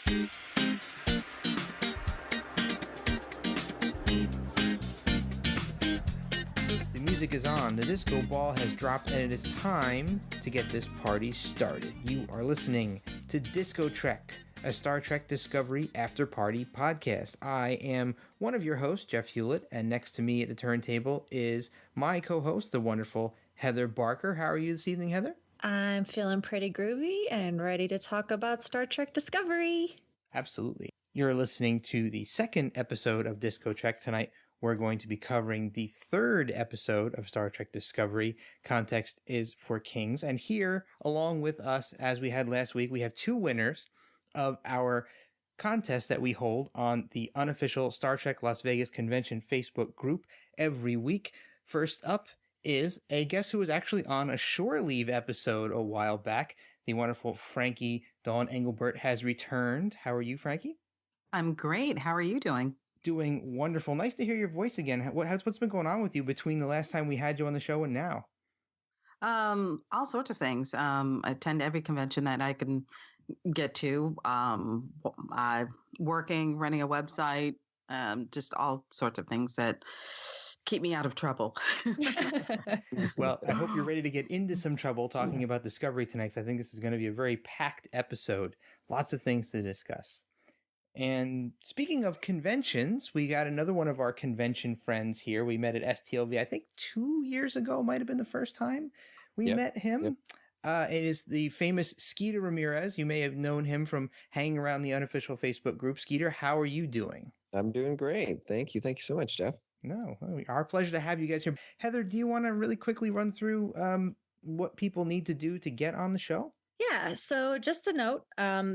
The music is on, the disco ball has dropped, and it is time to get this party started. You are listening to DiscoTrek, a Star Trek Discovery after-party podcast. I am one of your hosts, Jeff Hewlett, and next to me at the turntable is my co-host, the wonderful Heather Barker. How are you this evening, Heather? I'm feeling pretty groovy and ready to talk about Star Trek Discovery. Absolutely. You're listening to the second episode of DiscoTrek tonight. We're going to be covering the third episode of Star Trek Discovery, Context is for Kings. And here, along with us, as we had last week, we have two winners of our contest that we hold on the unofficial Star Trek Las Vegas Convention Facebook group every week. First up is a guest who was actually on a shore leave episode a while back. The wonderful Frankie Dawn Engelbert has returned. How are you, Frankie? I'm great. How are you doing? Doing wonderful. Nice to hear your voice again. What's been going on with you between the last time we had you on the show and now? All sorts of things. I attend every convention that I can get to. Working, running a website, just all sorts of things that keep me out of trouble. Well, I hope you're ready to get into some trouble talking about Discovery tonight, because I think this is going to be a very packed episode. Lots of things to discuss. And speaking of conventions, we got another one of our convention friends here. We met at STLV, I think 2 years ago, might have been the first time we met him. Yep. It is the famous Skeeter Ramirez. You may have known him from hanging around the unofficial Facebook group. Skeeter, how are you doing? I'm doing great. Thank you. Thank you so much, Jeff. No, our pleasure to have you guys here. Heather, do you want to really quickly run through what people need to do to get on the show? Yeah, so just a note,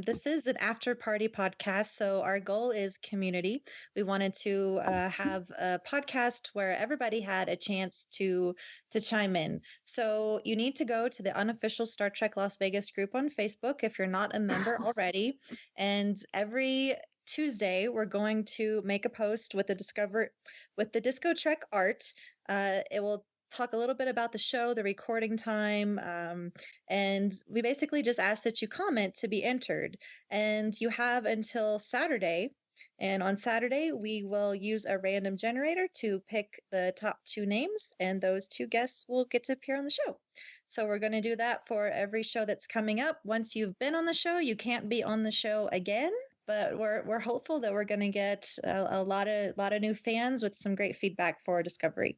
this is an after-party podcast, so our goal is community. We wanted to have a podcast where everybody had a chance to chime in. So you need to go to the unofficial Star Trek Las Vegas group on Facebook if you're not a member already, and every Tuesday we're going to make a post with the DiscoTrek art. It will talk a little bit about the show, the recording time, and we basically just ask that you comment to be entered. And you have until Saturday. And on Saturday, we will use a random generator to pick the top two names, and those two guests will get to appear on the show. So we're going to do that for every show that's coming up. Once you've been on the show, you can't be on the show again. But we're hopeful that we're going to get a lot of new fans with some great feedback for Discovery.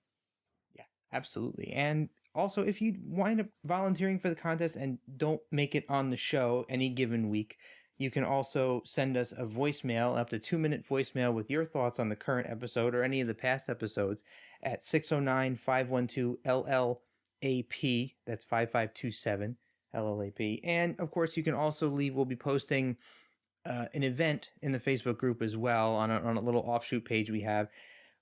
Absolutely. And also, if you wind up volunteering for the contest and don't make it on the show any given week, you can also send us a voicemail, up to 2-minute voicemail with your thoughts on the current episode or any of the past episodes at 609-512-LLAP. That's 5527 LLAP. And of course, you can also we'll be posting an event in the Facebook group as well on a little offshoot page we have,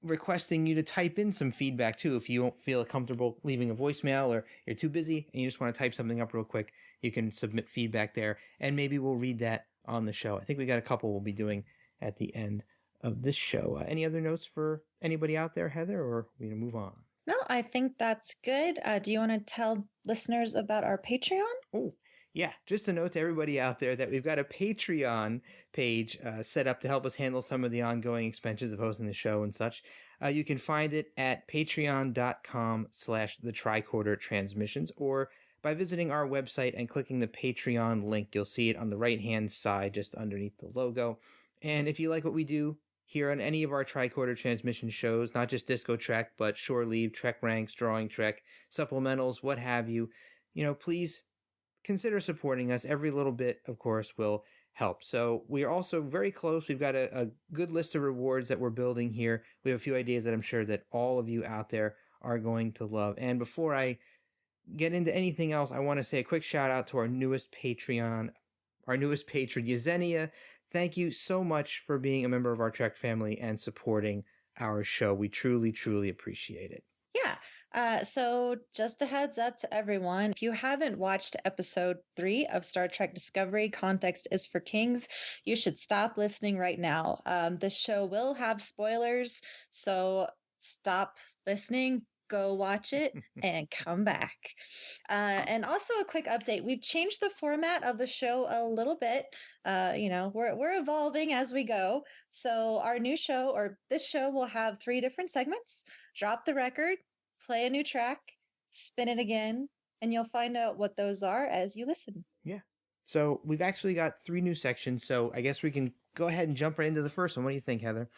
requesting you to type in some feedback too. If you don't feel comfortable leaving a voicemail or you're too busy and you just want to type something up real quick, you can submit feedback there and maybe we'll read that on the show. I think we got a couple we'll be doing at the end of this show. Any other notes for anybody out there, Heather, or are we going to move on? No, I think that's good. Do you want to tell listeners about our Patreon? Oh, yeah, just a note to everybody out there that we've got a Patreon page set up to help us handle some of the ongoing expenses of hosting the show and such. You can find it at patreon.com/the Tricorder Transmissions, or by visiting our website and clicking the Patreon link. You'll see it on the right-hand side just underneath the logo. And if you like what we do here on any of our Tricorder Transmission shows, not just DiscoTrek, but Shore Leave, Trek Ranks, Drawing Trek, supplementals, what have you, please consider supporting us. Every little bit, of course, will help. So we are also very close. We've got a good list of rewards that we're building here. We have a few ideas that I'm sure that all of you out there are going to love. And before I get into anything else, I want to say a quick shout out to our newest patron, Yesenia. Thank you so much for being a member of our Trek family and supporting our show. We truly, truly appreciate it. Yeah. So just a heads up to everyone, if you haven't watched episode 3 of Star Trek Discovery, Context is for Kings, you should stop listening right now. This show will have spoilers, so stop listening. go watch it and come back. And also a quick update. We've changed the format of the show a little bit. We're evolving as we go. So our new show, or this show, will have 3 different segments. Drop the record, play a new track, spin it again, and you'll find out what those are as you listen. Yeah. So we've actually got 3 new sections. So I guess we can go ahead and jump right into the first one. What do you think, Heather?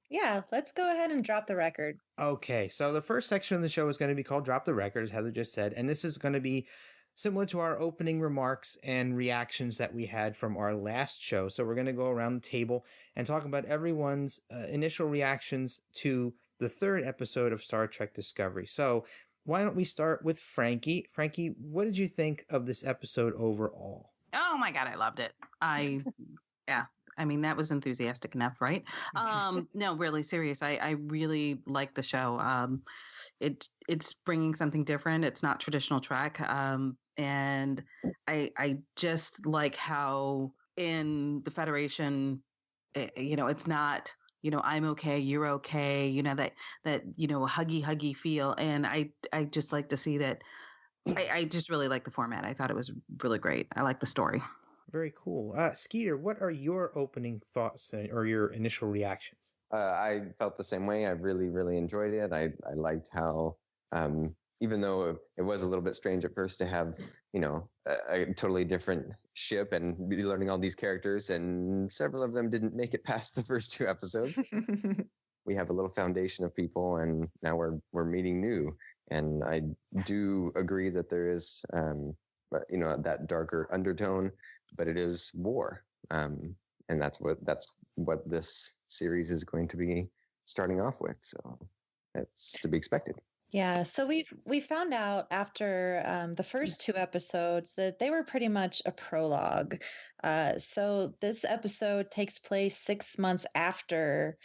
Yeah, let's go ahead and drop the record. Okay, so the first section of the show is going to be called Drop the Record, as Heather just said. And this is going to be similar to our opening remarks and reactions that we had from our last show. So we're going to go around the table and talk about everyone's initial reactions to the 3rd episode of Star Trek Discovery. So why don't we start with Frankie? Frankie, what did you think of this episode overall? Oh my God, I loved it. Yeah. I mean, that was enthusiastic enough, right? No, really serious. I really like the show. It's bringing something different. It's not traditional Trek. And I just like how in the Federation, it's not, I'm okay, you're okay, that huggy feel. And I just like to see that. I just really like the format. I thought it was really great. I like the story. Very cool. Skeeter, what are your opening thoughts or your initial reactions? I felt the same way. I really, really enjoyed it. I liked how, even though it was a little bit strange at first to have, a totally different ship and be learning all these characters, and several of them didn't make it past the first 2 episodes. We have a little foundation of people, and now we're meeting new. And I do agree that there is, that darker undertone, but it is war, and that's what this series is going to be starting off with. So that's to be expected. Yeah, so we found out after the first 2 episodes that they were pretty much a prologue. So this episode takes place 6 months after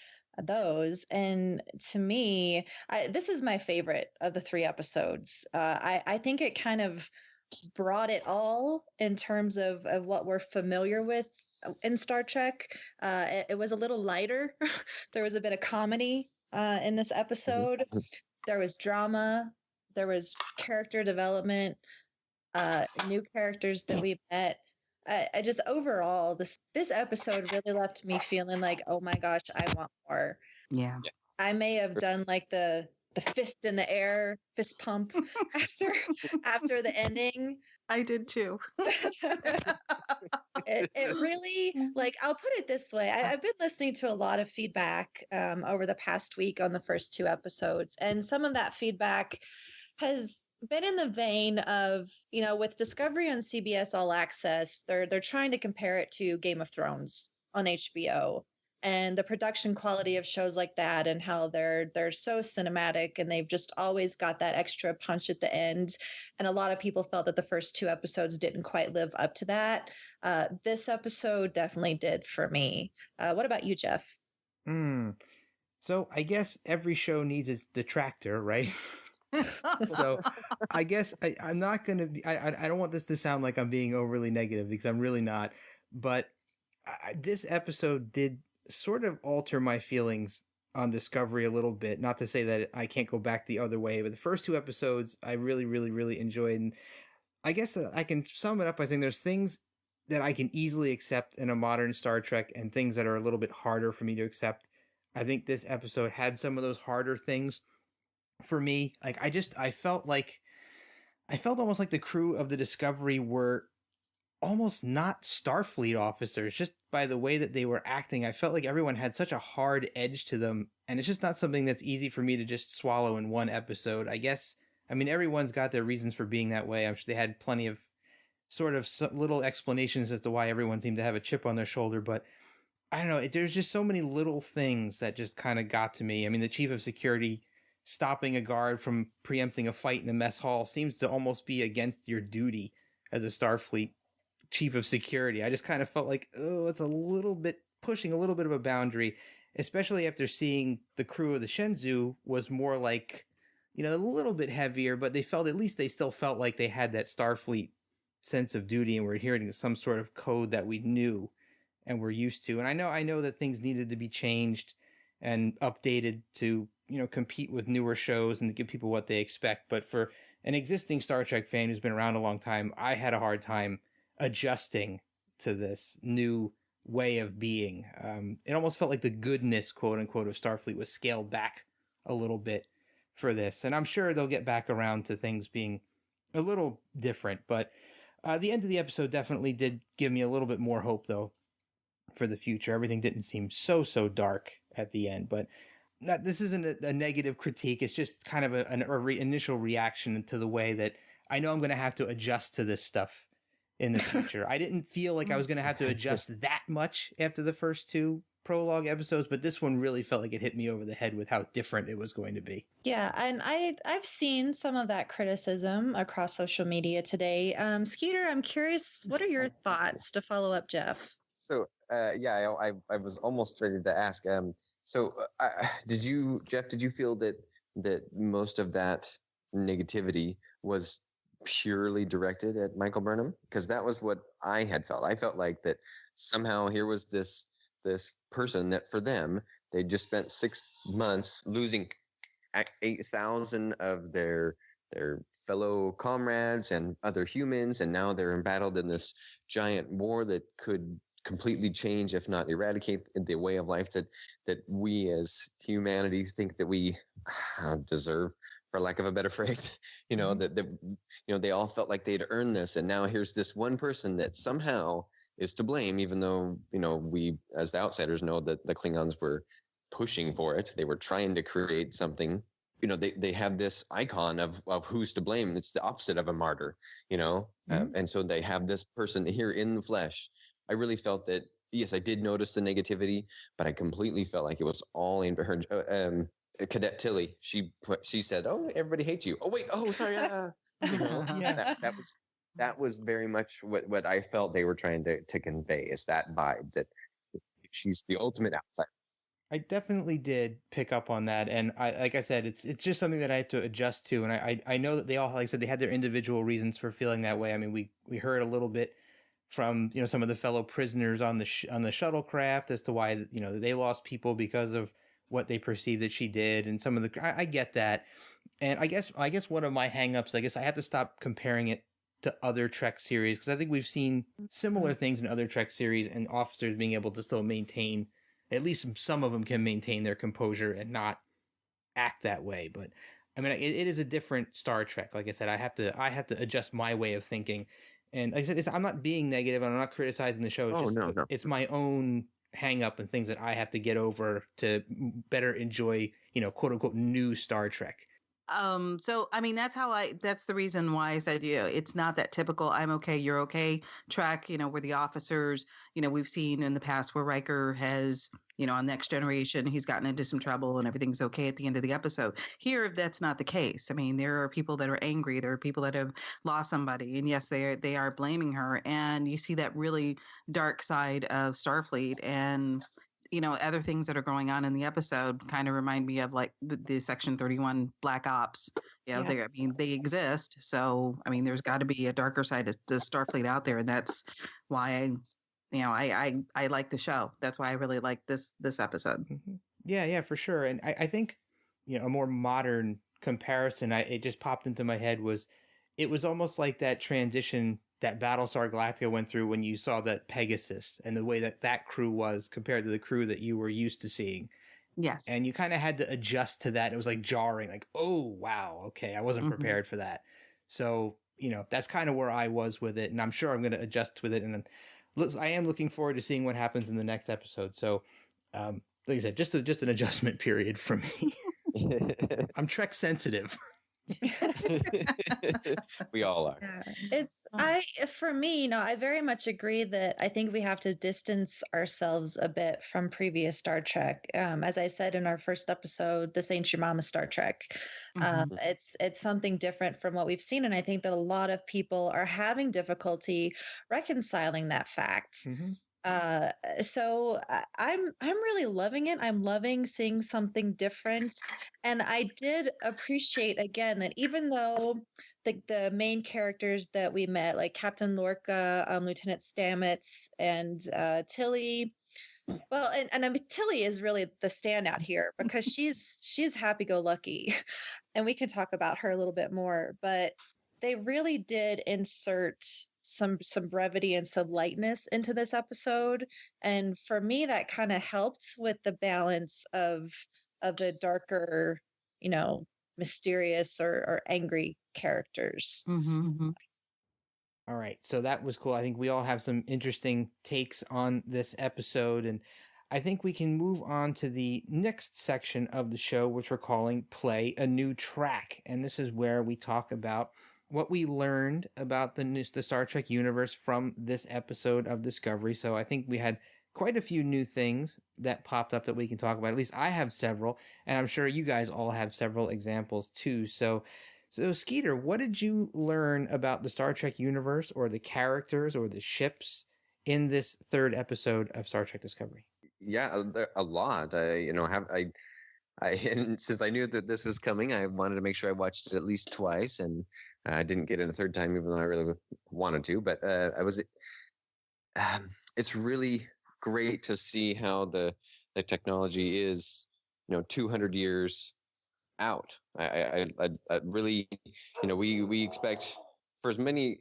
those, and to me, this is my favorite of the 3 episodes. I think it kind of brought it all in terms of what we're familiar with in Star Trek. It was a little lighter. There was a bit of comedy in this episode. There was drama. There was character development, new characters that we met. I just overall, this episode really left me feeling like, oh my gosh, I want more. Yeah. I may have done like the fist in the air, fist pump after the ending. I did too. It really, like, I'll put it this way. I've been listening to a lot of feedback over the past week on the first 2 episodes, and some of that feedback has been in the vein of, with Discovery on CBS All Access, they're trying to compare it to Game of Thrones on HBO. And the production quality of shows like that, and how they're so cinematic, and they've just always got that extra punch at the end. And a lot of people felt that the first 2 episodes didn't quite live up to that. This episode definitely did for me. What about you, Jeff? So I guess every show needs its detractor, right? So I guess I'm not going to be, I don't want this to sound like I'm being overly negative, because I'm really not. But this episode did sort of alter my feelings on Discovery a little bit. Not to say that I can't go back the other way, but the first 2 episodes I really, really, really enjoyed. And I guess I can sum it up by saying there's things that I can easily accept in a modern Star Trek, and things that are a little bit harder for me to accept. I think this episode had some of those harder things for me. Like, I felt almost like the crew of the Discovery were almost not Starfleet officers, just by the way that they were acting. I felt like everyone had such a hard edge to them, and it's just not something that's easy for me to just swallow in one episode. I mean, everyone's got their reasons for being that way. I'm sure they had plenty of sort of little explanations as to why everyone seemed to have a chip on their shoulder, but I don't know, there's just so many little things that just kind of got to me. I mean, the chief of security stopping a guard from preempting a fight in the mess hall seems to almost be against your duty as a Starfleet chief of security. I just kind of felt like, oh, it's a little bit pushing a little bit of a boundary, especially after seeing the crew of the Shenzhou was more like, a little bit heavier, but they still felt like they had that Starfleet sense of duty and were adhering to some sort of code that we knew and were used to. And I know that things needed to be changed and updated to compete with newer shows and to give people what they expect. But for an existing Star Trek fan who's been around a long time, I had a hard time adjusting to this new way of being. It almost felt like the goodness, quote unquote, of Starfleet was scaled back a little bit for this. And I'm sure they'll get back around to things being a little different. But the end of the episode definitely did give me a little bit more hope, though, for the future. Everything didn't seem so dark at the end. But this isn't a negative critique. It's just kind of an initial reaction to the way that I know I'm going to have to adjust to this stuff in the future. I didn't feel like I was going to have to adjust that much after the first two prologue episodes, but this one really felt like it hit me over the head with how different it was going to be. Yeah, and I've seen some of that criticism across social media today. Skeeter, I'm curious, what are your thoughts to follow up, Jeff? So yeah, I was almost ready to ask. So Jeff, did you feel that most of that negativity was purely directed at Michael Burnham? Because that was what I had felt. I felt like that somehow here was this person that for them they just spent 6 months losing 8,000 of their fellow comrades and other humans, and now they're embattled in this giant war that could completely change, if not eradicate, the way of life that we as humanity think that we deserve, for lack of a better phrase. That they all felt like they'd earned this, and now here's this one person that somehow is to blame, even though we as the outsiders know that the Klingons were pushing for it. They were trying to create something. They have this icon of who's to blame. It's the opposite of a martyr, and so they have this person here in the flesh. I really felt that, yes, I did notice the negativity, but I completely felt like it was all aimed at her. Cadet Tilly, she said, "Oh, everybody hates you." Oh, wait. Oh, sorry. Yeah. That was very much what I felt they were trying to convey, is that vibe that she's the ultimate outsider. I definitely did pick up on that, and like I said, it's just something that I had to adjust to, and I know that they all, like I said, they had their individual reasons for feeling that way. I mean, we heard a little bit from some of the fellow prisoners on the shuttlecraft as to why they lost people because of what they perceived that she did, and some of the I get that, and I guess one of my hangups, I guess I have to stop comparing it to other Trek series, because I think we've seen similar things in other Trek series, and officers being able to still maintain, at least some of them can maintain their composure and not act that way. But I mean, it is a different Star Trek. Like I said, I have to adjust my way of thinking. And like I said, I'm not being negative. I'm not criticizing the show. It's No. It's my own hang up and things that I have to get over to better enjoy, quote unquote, new Star Trek. So I mean, that's the reason why I said, it's not that typical I'm okay, you're okay Trek, where the officers, we've seen in the past where Riker has, on Next Generation, he's gotten into some trouble and everything's okay at the end of the episode. Here, that's not the case. I mean, there are people that are angry, there are people that have lost somebody, and yes, they are blaming her, and you see that really dark side of Starfleet. And other things that are going on in the episode kind of remind me of like the Section 31 Black Ops. Yeah. They exist. So, I mean, there's got to be a darker side to Starfleet out there. And that's why I like the show. That's why I really like this episode. Mm-hmm. Yeah, for sure. And I think, a more modern comparison, it just popped into my head it was almost like that transition that Battlestar Galactica went through when you saw that Pegasus and the way that crew was compared to the crew that you were used to seeing. Yes. And you kind of had to adjust to that. It was like jarring, like, oh, wow, okay, I wasn't prepared for that. So, that's kind of where I was with it. And I'm sure I'm going to adjust with it. And I am looking forward to seeing what happens in the next episode. So, like I said, just an adjustment period for me. I'm Trek sensitive. We all are. For me, I very much agree that I think we have to distance ourselves a bit from previous Star Trek. As I said in our first episode, this ain't your mama Star Trek. It's something different from what we've seen, and I think that a lot of people are having difficulty reconciling that fact. So I'm really loving it. I'm loving seeing something different. And I did appreciate, again, that even though the main characters that we met, like Captain Lorca, Lieutenant Stamets, and Tilly, Well, and I mean, Tilly is really the standout here because she's happy-go-lucky, and we can talk about her a little bit more. But they really did insert some brevity and some lightness into this episode, and for me, that kind of helped with the balance of the darker, you know, mysterious or angry characters. Mm-hmm. All right, so that was cool. I think we all have some interesting takes on this episode, and I think we can move on to the next section of the show, which we're calling Play a New Track. And this is where we talk about what we learned about the Star Trek universe from this episode of Discovery. So I think we had quite a few new things that popped up that we can talk about. At least I have several, and I'm sure you guys all have several examples too. So, Skeeter, what did you learn about the Star Trek universe or the characters or the ships in this third episode of Star Trek Discovery? Yeah, a lot. And since I knew that this was coming, I wanted to make sure I watched it at least twice, and I didn't get it a third time, even though I really wanted to. But it's really great to see how the technology is, 200 years out. I really, we expect for as many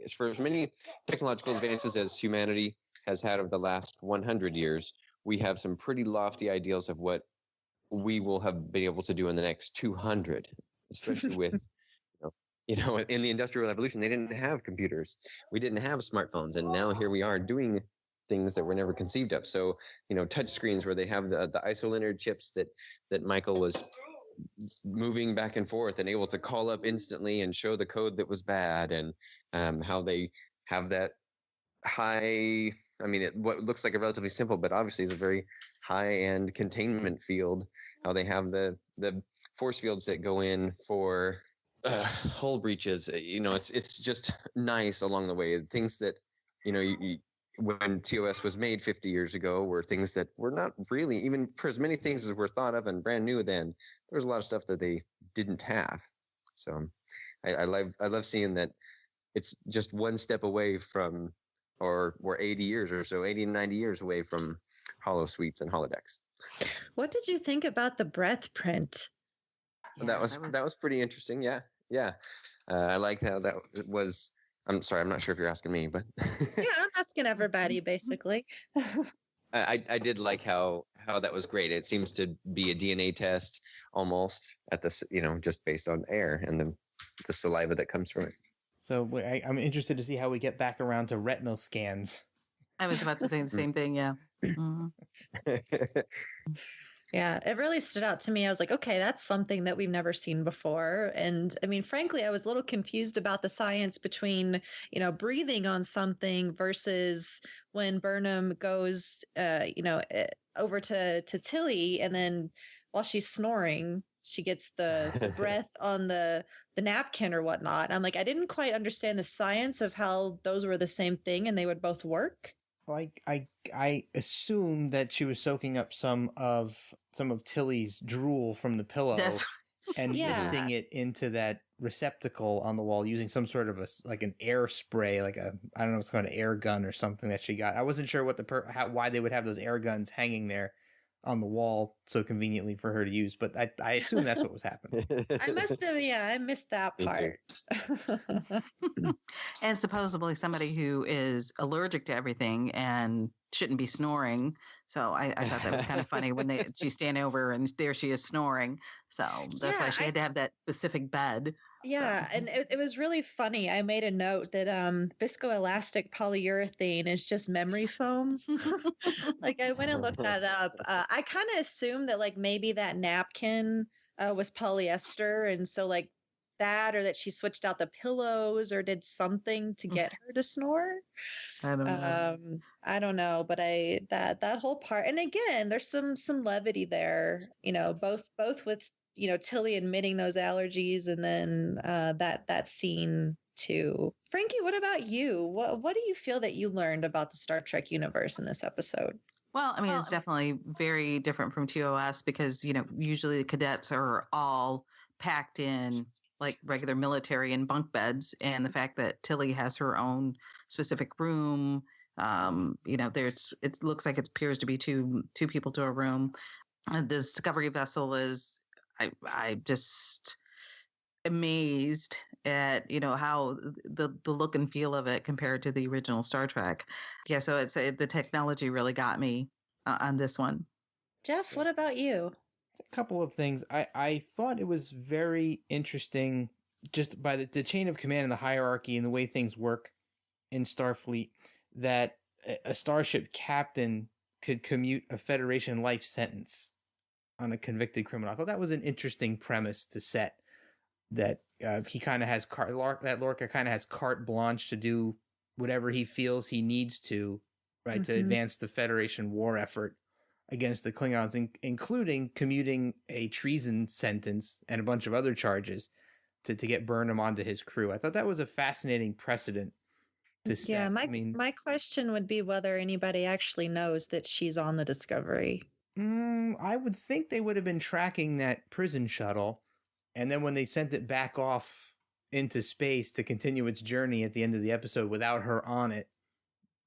technological advances as humanity has had over the last 100 years, we have some pretty lofty ideals of what we will have been able to do in the next 200, especially with, in the Industrial Revolution, they didn't have computers. We didn't have smartphones. And now here we are doing things that were never conceived of. So, touch screens where they have the isolinear chips that Michael was moving back and forth and able to call up instantly and show the code that was bad, and how they have that high, what looks like a relatively simple, but obviously is a very high-end containment field, how they have the force fields that go in for hull breaches. It's just nice along the way. Things that, when TOS was made 50 years ago were things that were not really, even for as many things as were thought of and brand new then, there was a lot of stuff that they didn't have. So I love seeing that it's just one step away from, or we're 80 years or so, 80 and 90 years away from holo suites and holodecks. What did you think about the breath print? That was pretty interesting. Yeah. I like how that was. I'm sorry, I'm not sure if you're asking me, but Yeah, I'm asking everybody basically. I did like how that was great. It seems to be a DNA test almost at this, just based on air and the saliva that comes from it. So I'm interested to see how we get back around to retinal scans. I was about to say the same thing. Yeah. Mm-hmm. Yeah, it really stood out to me. I was like, okay, that's something that we've never seen before. And I mean, frankly, I was a little confused about the science between, breathing on something versus when Burnham goes, over to Tilly, and then while she's snoring, she gets the breath on the napkin or whatnot. I'm like, I didn't quite understand the science of how those were the same thing and they would both work. Like I assumed that she was soaking up some of Tilly's drool from the pillow and misting it into that receptacle on the wall using some sort of an air spray, I don't know, it's called an air gun or something that she got. I wasn't sure what why they would have those air guns hanging there on the wall so conveniently for her to use, but I assume that's what was happening. I missed that part. And supposedly somebody who is allergic to everything and shouldn't be snoring. So I thought that was kind of funny when she's standing over and there she is snoring. So that's why she had to have that specific bed. Yeah, and it was really funny. I made a note that viscoelastic polyurethane is just memory foam. I went and looked that up. I kind of assumed that maybe that napkin was polyester, and so that, or that she switched out the pillows or did something to get her to snore. I don't know. I don't know, but that whole part, and again, there's some levity there. Both with Tilly admitting those allergies, and then that scene too. Frankie, what about you? What do you feel that you learned about the Star Trek universe in this episode? Well, it's definitely very different from TOS because, usually the cadets are all packed in regular military and bunk beds. And the fact that Tilly has her own specific room, it looks like it appears to be two people to a room. The Discovery vessel is, I just amazed at how the look and feel of it compared to the original Star Trek. Yeah, so the technology really got me on this one. Jeff, what about you? A couple of things. I thought it was very interesting just by the chain of command and the hierarchy and the way things work in Starfleet, that a starship captain could commute a Federation life sentence on a convicted criminal. I thought that was an interesting premise to set, that he kind of has that Lorca kind of has carte blanche to do whatever he feels he needs to, right, to advance the Federation war effort against the Klingons, including commuting a treason sentence and a bunch of other charges to get Burnham onto his crew. I thought that was a fascinating precedent to set. Yeah, my question would be whether anybody actually knows that she's on the Discovery. I would think they would have been tracking that prison shuttle, and then when they sent it back off into space to continue its journey at the end of the episode without her on it,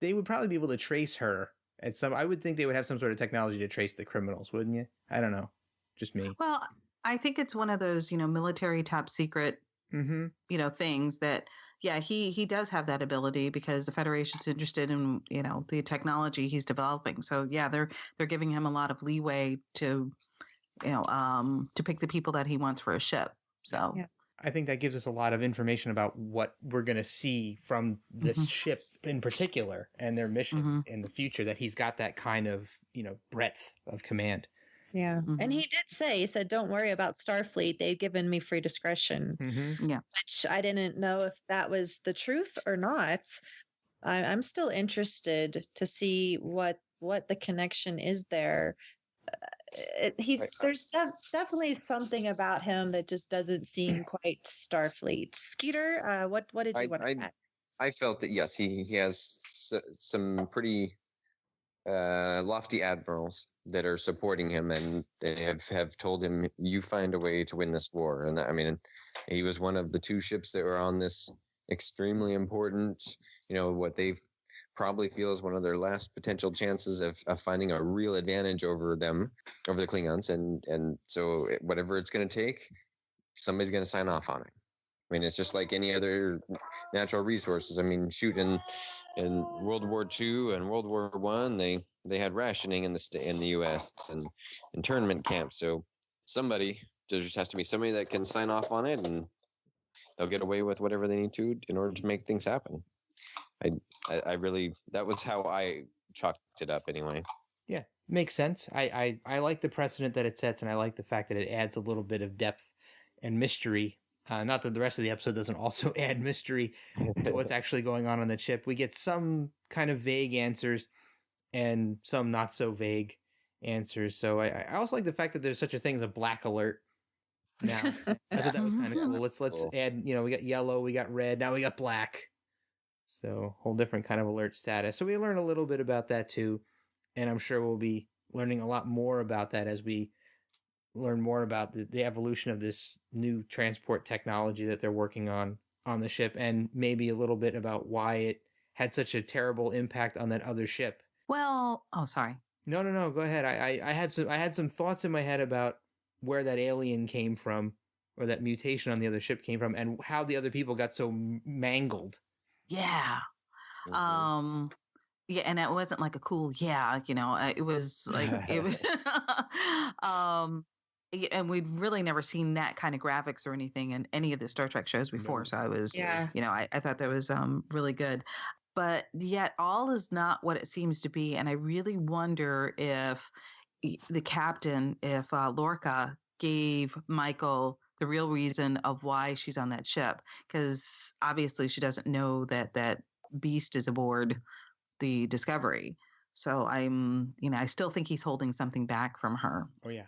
they would probably be able to trace her at some. I would think they would have some sort of technology to trace the criminals, wouldn't you? I don't know, just me. Well, I think it's one of those military top secret things that, yeah, he does have that ability because the Federation's interested in the technology he's developing. So yeah, they're giving him a lot of leeway to pick the people that he wants for a ship. So yeah. I think that gives us a lot of information about what we're going to see from this ship in particular and their mission in the future, that he's got that kind of breadth of command. Yeah. And he said, don't worry about Starfleet. They've given me free discretion. Yeah. Which I didn't know if that was the truth or not. I'm still interested to see what the connection is there. There's definitely something about him that just doesn't seem quite Starfleet. Skeeter, what did you want to add? I felt that, yes, he has some pretty lofty admirals that are supporting him, and they have told him, you find a way to win this war. And I mean, he was one of the two ships that were on this extremely important, what they probably feel is one of their last potential chances of finding a real advantage over the Klingons. And so whatever it's going to take, somebody's going to sign off on it. I mean, it's just like any other natural resources. I mean, shoot, in World War II and World War I, they had rationing in the U.S. and internment camps. So there just has to be somebody that can sign off on it, and they'll get away with whatever they need to in order to make things happen. I really, that was how I chalked it up anyway. Yeah, makes sense. I like the precedent that it sets, and I like the fact that it adds a little bit of depth and mystery. Not that the rest of the episode doesn't also add mystery to what's actually going on the ship. We get some kind of vague answers and some not so vague answers. So I also like the fact that there's such a thing as a black alert now. I thought that was kind of cool. Let's add, we got yellow, we got red, now we got black. So whole different kind of alert status. So we learn a little bit about that too. And I'm sure we'll be learning a lot more about that as we learn more about the evolution of this new transport technology that they're working on the ship, and maybe a little bit about why it had such a terrible impact on that other ship. Well, oh, sorry. No, go ahead. I had some thoughts in my head about where that alien came from, or that mutation on the other ship came from, and how the other people got so mangled. Yeah. Yeah, and it wasn't like a cool, it was like, it was, and we'd really never seen that kind of graphics or anything in any of the Star Trek shows before. No. So I was, I thought that was really good. But yet all is not what it seems to be. And I really wonder if the captain, if Lorca gave Michael the real reason of why she's on that ship, because obviously she doesn't know that beast is aboard the Discovery. So I still think he's holding something back from her. Oh yeah.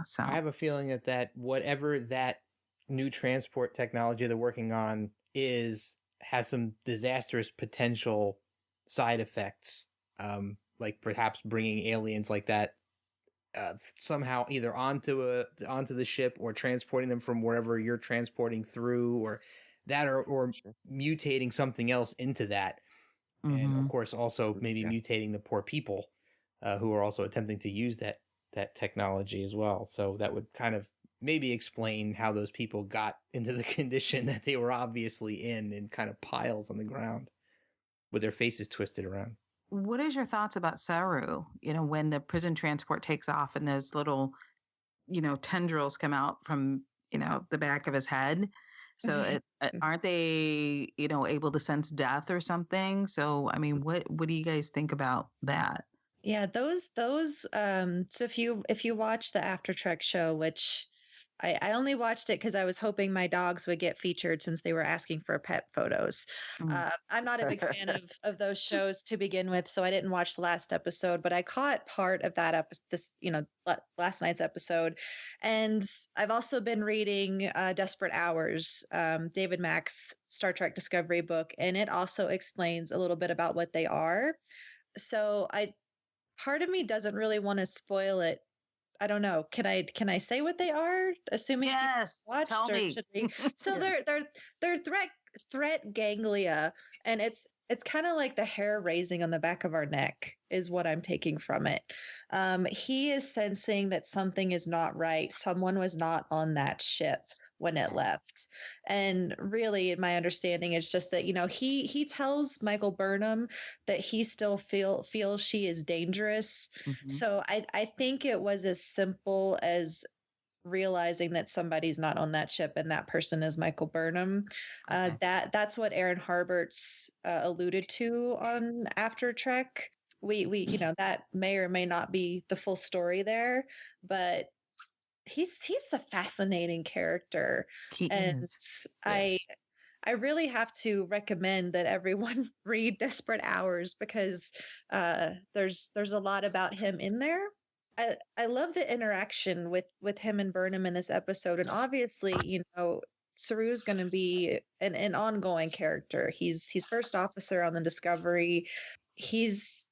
So I have a feeling that whatever that new transport technology they're working on has some disastrous potential side effects, like perhaps bringing aliens like that somehow either onto the ship, or transporting them from wherever you're transporting through, or that, or mutating something else into that. and of Mhm. course also maybe Yeah. mutating the poor people who are also attempting to use that technology as well. So that would kind of maybe explain how those people got into the condition that they were obviously in kind of piles on the ground with their faces twisted around. What is your thoughts about Saru? When the prison transport takes off and those little, tendrils come out from, the back of his head. So aren't they, able to sense death or something? So, I mean, what do you guys think about that? Yeah, those so if you watch the After Trek show, which I only watched it because I was hoping my dogs would get featured since they were asking for pet photos. Mm. I'm not a big fan of those shows to begin with, so I didn't watch the last episode, but I caught part of that last night's episode. And I've also been reading Desperate Hours, David Mack's Star Trek Discovery book, and it also explains a little bit about what they are. So I part of me doesn't really want to spoil it. I don't know. Can I say what they are? Assuming people Yes, watched, tell or me. should we? So Yeah. they're threat ganglia, and it's kind of like the hair raising on the back of our neck is what I'm taking from it. He is sensing that something is not right. Someone was not on that ship when it left. And really, my understanding is just that, he tells Michael Burnham that he still feels she is dangerous. Mhm. So I think it was as simple as realizing that somebody's not on that ship and that person is Michael Burnham. Okay. That's what Aaron Harbert's alluded to on After Trek. We that may or may not be the full story there, but he's a fascinating character. He And is. Yes. I really have to recommend that everyone read Desperate Hours because there's a lot about him in there. I love the interaction with him and Burnham in this episode, and obviously, Saru's going to be an ongoing character. He's first officer on the Discovery. He's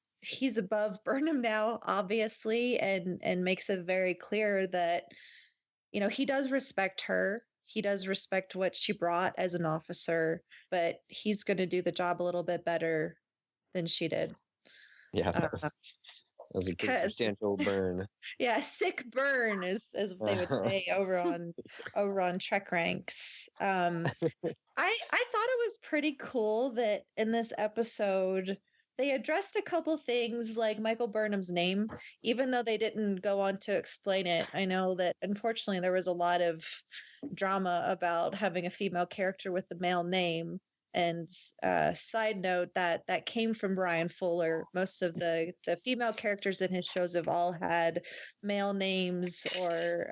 above Burnham now, obviously, and makes it very clear that he does respect her. He does respect what she brought as an officer, but he's going to do the job a little bit better than she did. Yeah, that was a pretty substantial burn. Yeah, sick burn is what they would say over on Trek Ranks. I thought it was pretty cool that in this episode they addressed a couple things like Michael Burnham's name, even though they didn't go on to explain it. I know that unfortunately there was a lot of drama about having a female character with the male name. And side note, that came from Brian Fuller. Most of the female characters in his shows have all had male names or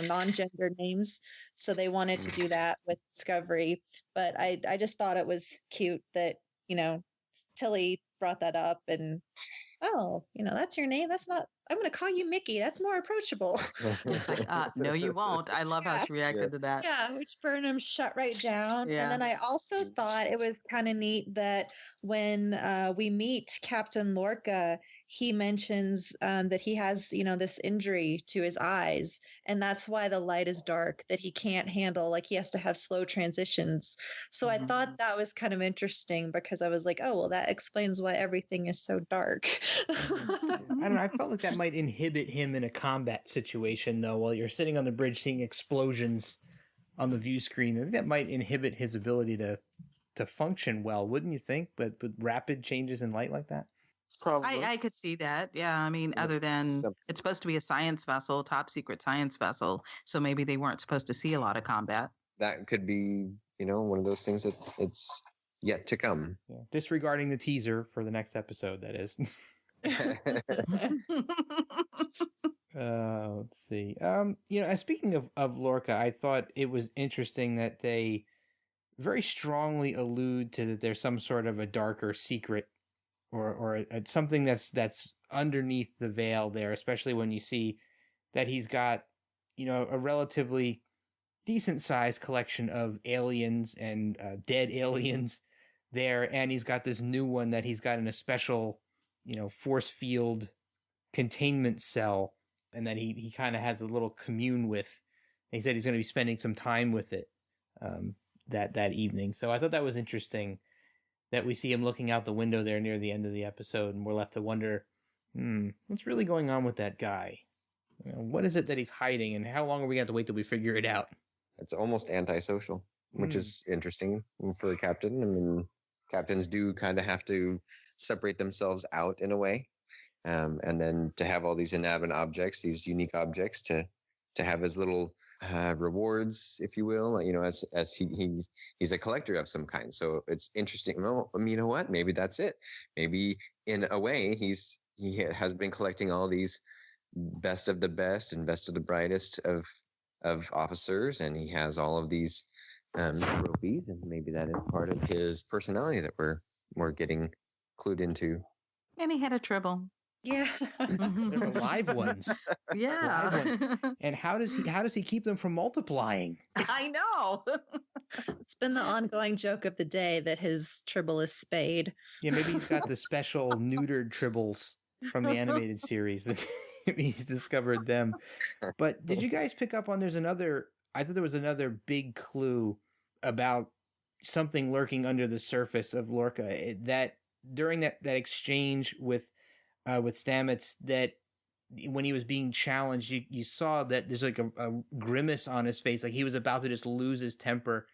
non-gender names. So they wanted to do that with Discovery. But I just thought it was cute that Tilly brought that up, and that's your name. That's not. I'm going to call you Mickey. That's more approachable. It's like, no, you won't. I love how she reacted to that. Yeah, which Burnham shut right down. Yeah. And then I also thought it was kind of neat that when we meet Captain Lorca, he mentions that he has, this injury to his eyes. And that's why the light is dark, that he can't handle, like he has to have slow transitions. So I thought that was kind of interesting because I was like, oh, well, that explains why everything is so dark. I don't know. I felt like that might inhibit him in a combat situation, though, while you're sitting on the bridge seeing explosions on the view screen. I think that might inhibit his ability to function well, wouldn't you think? But with rapid changes in light like that? Probably. I could see that. Yeah. I mean, other than it's supposed to be a science vessel, top secret science vessel. So maybe they weren't supposed to see a lot of combat. That could be, one of those things that it's yet to come. Yeah. Disregarding the teaser for the next episode, that is. Let's see. Speaking of Lorca, I thought it was interesting that they very strongly allude to that there's some sort of a darker secret or something that's underneath the veil there, especially when you see that he's got, a relatively decent sized collection of aliens and dead aliens there. And he's got this new one that he's got in a special, force field containment cell, and that he kind of has a little commune with. He said he's going to be spending some time with it that evening. So I thought that was interesting that we see him looking out the window there near the end of the episode, and we're left to wonder, what's really going on with that guy? What is it that he's hiding, and how long are we going to have to wait till we figure it out? It's almost antisocial, which is interesting for a captain. I mean, captains do kind of have to separate themselves out in a way. And then to have all these inanimate objects, these unique objects to have as little rewards, if you will, as he's a collector of some kind. So it's interesting. Well, you know what? Maybe that's it. Maybe in a way he has been collecting all these best of the best and best of the brightest of officers, and he has all of these trophies, and maybe that is part of his personality that we're getting clued into. And he had a tribble. Yeah. They're live ones. Yeah. Live ones. And how does he keep them from multiplying? I know. It's been the ongoing joke of the day that his tribble is Spade. Yeah, maybe he's got the special neutered tribbles from the animated series. Maybe he's discovered them. But did you guys pick up on I thought there was another big clue about something lurking under the surface of Lorca, that during that exchange with Stamets, that when he was being challenged, you saw that there's like a grimace on his face, like he was about to just lose his temper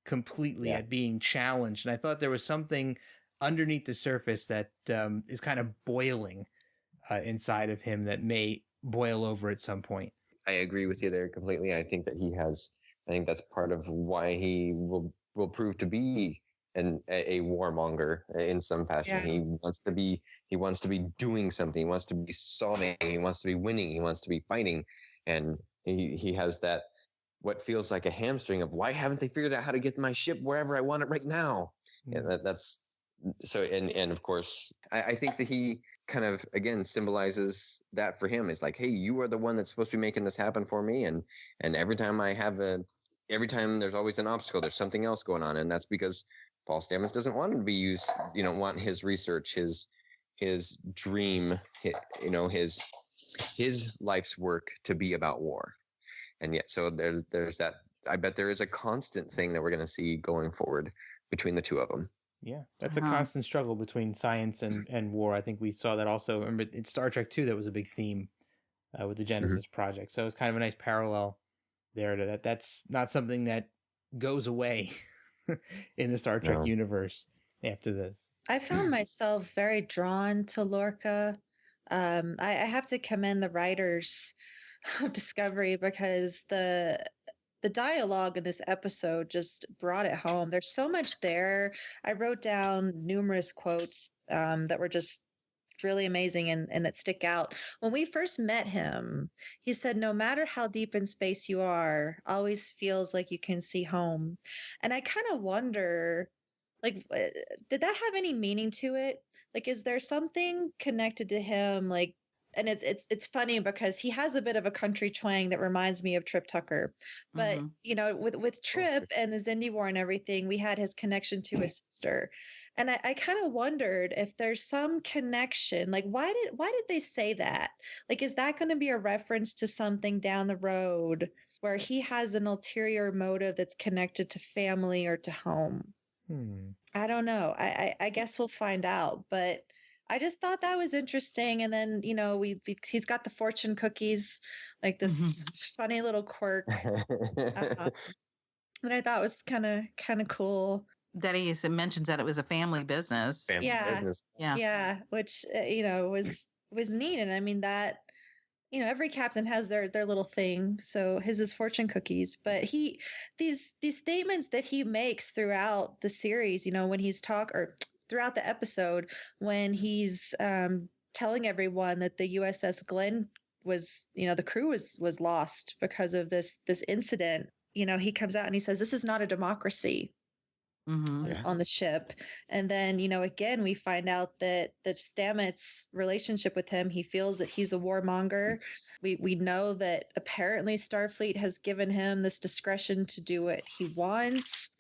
completely at being challenged. And I thought there was something underneath the surface that is kind of boiling inside of him that may boil over at some point. I agree with you there completely. I think that's part of why he will prove to be a warmonger in some fashion. Yeah. He wants to be doing something. He wants to be solving. He wants to be winning. He wants to be fighting. And he has that, what feels like a hamstring of, why haven't they figured out how to get my ship wherever I want it right now? Mm-hmm. Yeah, that's so. And of course, I think that he kind of, again, symbolizes that for him. Is like, hey, you are the one that's supposed to be making this happen for me. And every time there's always an obstacle, there's something else going on. And that's because Paul Stamets doesn't want to be used, want his research, his dream, his life's work to be about war. And yet, so there's that. I bet there is a constant thing that we're going to see going forward between the two of them. Yeah, that's a constant struggle between science and war. I think we saw that also. Remember in Star Trek 2, that was a big theme with the Genesis project. So it's kind of a nice parallel there to that. That's not something that goes away in the Star Trek universe after this. I found myself very drawn to Lorca. I have to commend the writers of Discovery, because the dialogue in this episode just brought it home. There's so much there. I wrote down numerous quotes that were just really amazing and that stick out. When we first met him, he said, no matter how deep in space you are, always feels like you can see home. And I kind of wonder, like, did that have any meaning to it? Like, is there something connected to him? Like, and it's funny because he has a bit of a country twang that reminds me of Trip Tucker. But, with Trip and the Xindi War and everything, we had his connection to his sister. And I kind of wondered if there's some connection. Like, why did they say that? Like, is that going to be a reference to something down the road where he has an ulterior motive that's connected to family or to home? I don't know. I guess we'll find out. But I just thought that was interesting. And then, he's got the fortune cookies, like this funny little quirk that I thought was kind of cool. That he mentions that it was a family business. Business. Yeah. Which, was neat. And I mean that, every captain has their little thing. So his is fortune cookies, but these statements that he makes throughout the series, when he's throughout the episode, when he's telling everyone that the USS Glenn was, the crew was lost because of this incident. He comes out and he says, this is not a democracy on the ship. And then, again, we find out that Stamets' relationship with him, he feels that he's a warmonger. We know that apparently Starfleet has given him this discretion to do what he wants.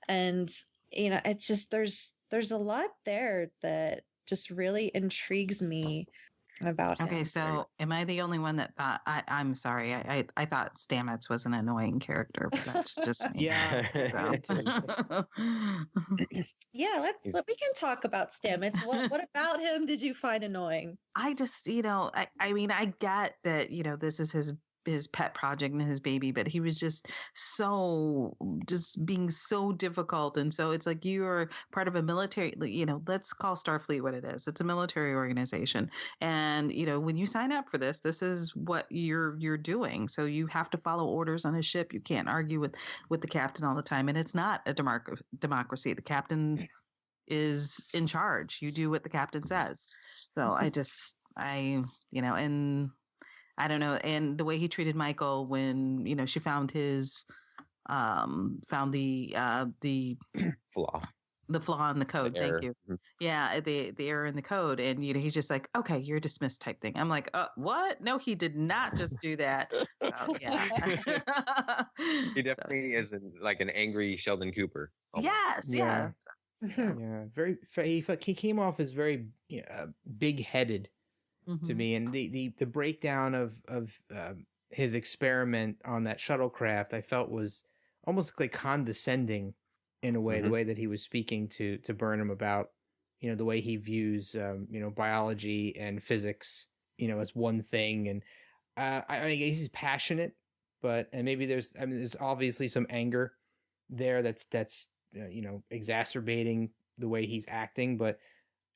And, it's just, there's a lot there that just really intrigues me. about him. Okay, so am I the only one that thought I'm sorry, I thought Stamets was an annoying character, but that's just me. Yeah, I did too. Yeah, we can talk about Stamets. What about him did you find annoying? I just, I mean, I get that, this is his pet project and his baby, but he was just being so difficult. And so it's like, you're part of a military, let's call Starfleet what it is. It's a military organization. And, when you sign up for this is what you're doing. So you have to follow orders on a ship. You can't argue with the captain all the time. And it's not a democracy. The captain is in charge. You do what the captain says. So and I don't know. And the way he treated Michael when, she found his, found the Flaw. the flaw in the code. Thank you. Yeah. The error in the code. And, he's just like, okay, you're dismissed type thing. I'm like, what? No, he did not just do that. So, yeah. He definitely is like an angry Sheldon Cooper. Almost. Yes. Yeah. Yeah. He came off as very big-headed to me, and the breakdown of his experiment on that shuttlecraft I felt was almost like condescending in a way, the way that he was speaking to Burnham about the way he views biology and physics as one thing. And I mean, he's passionate, and maybe there's obviously some anger there that's exacerbating the way he's acting, but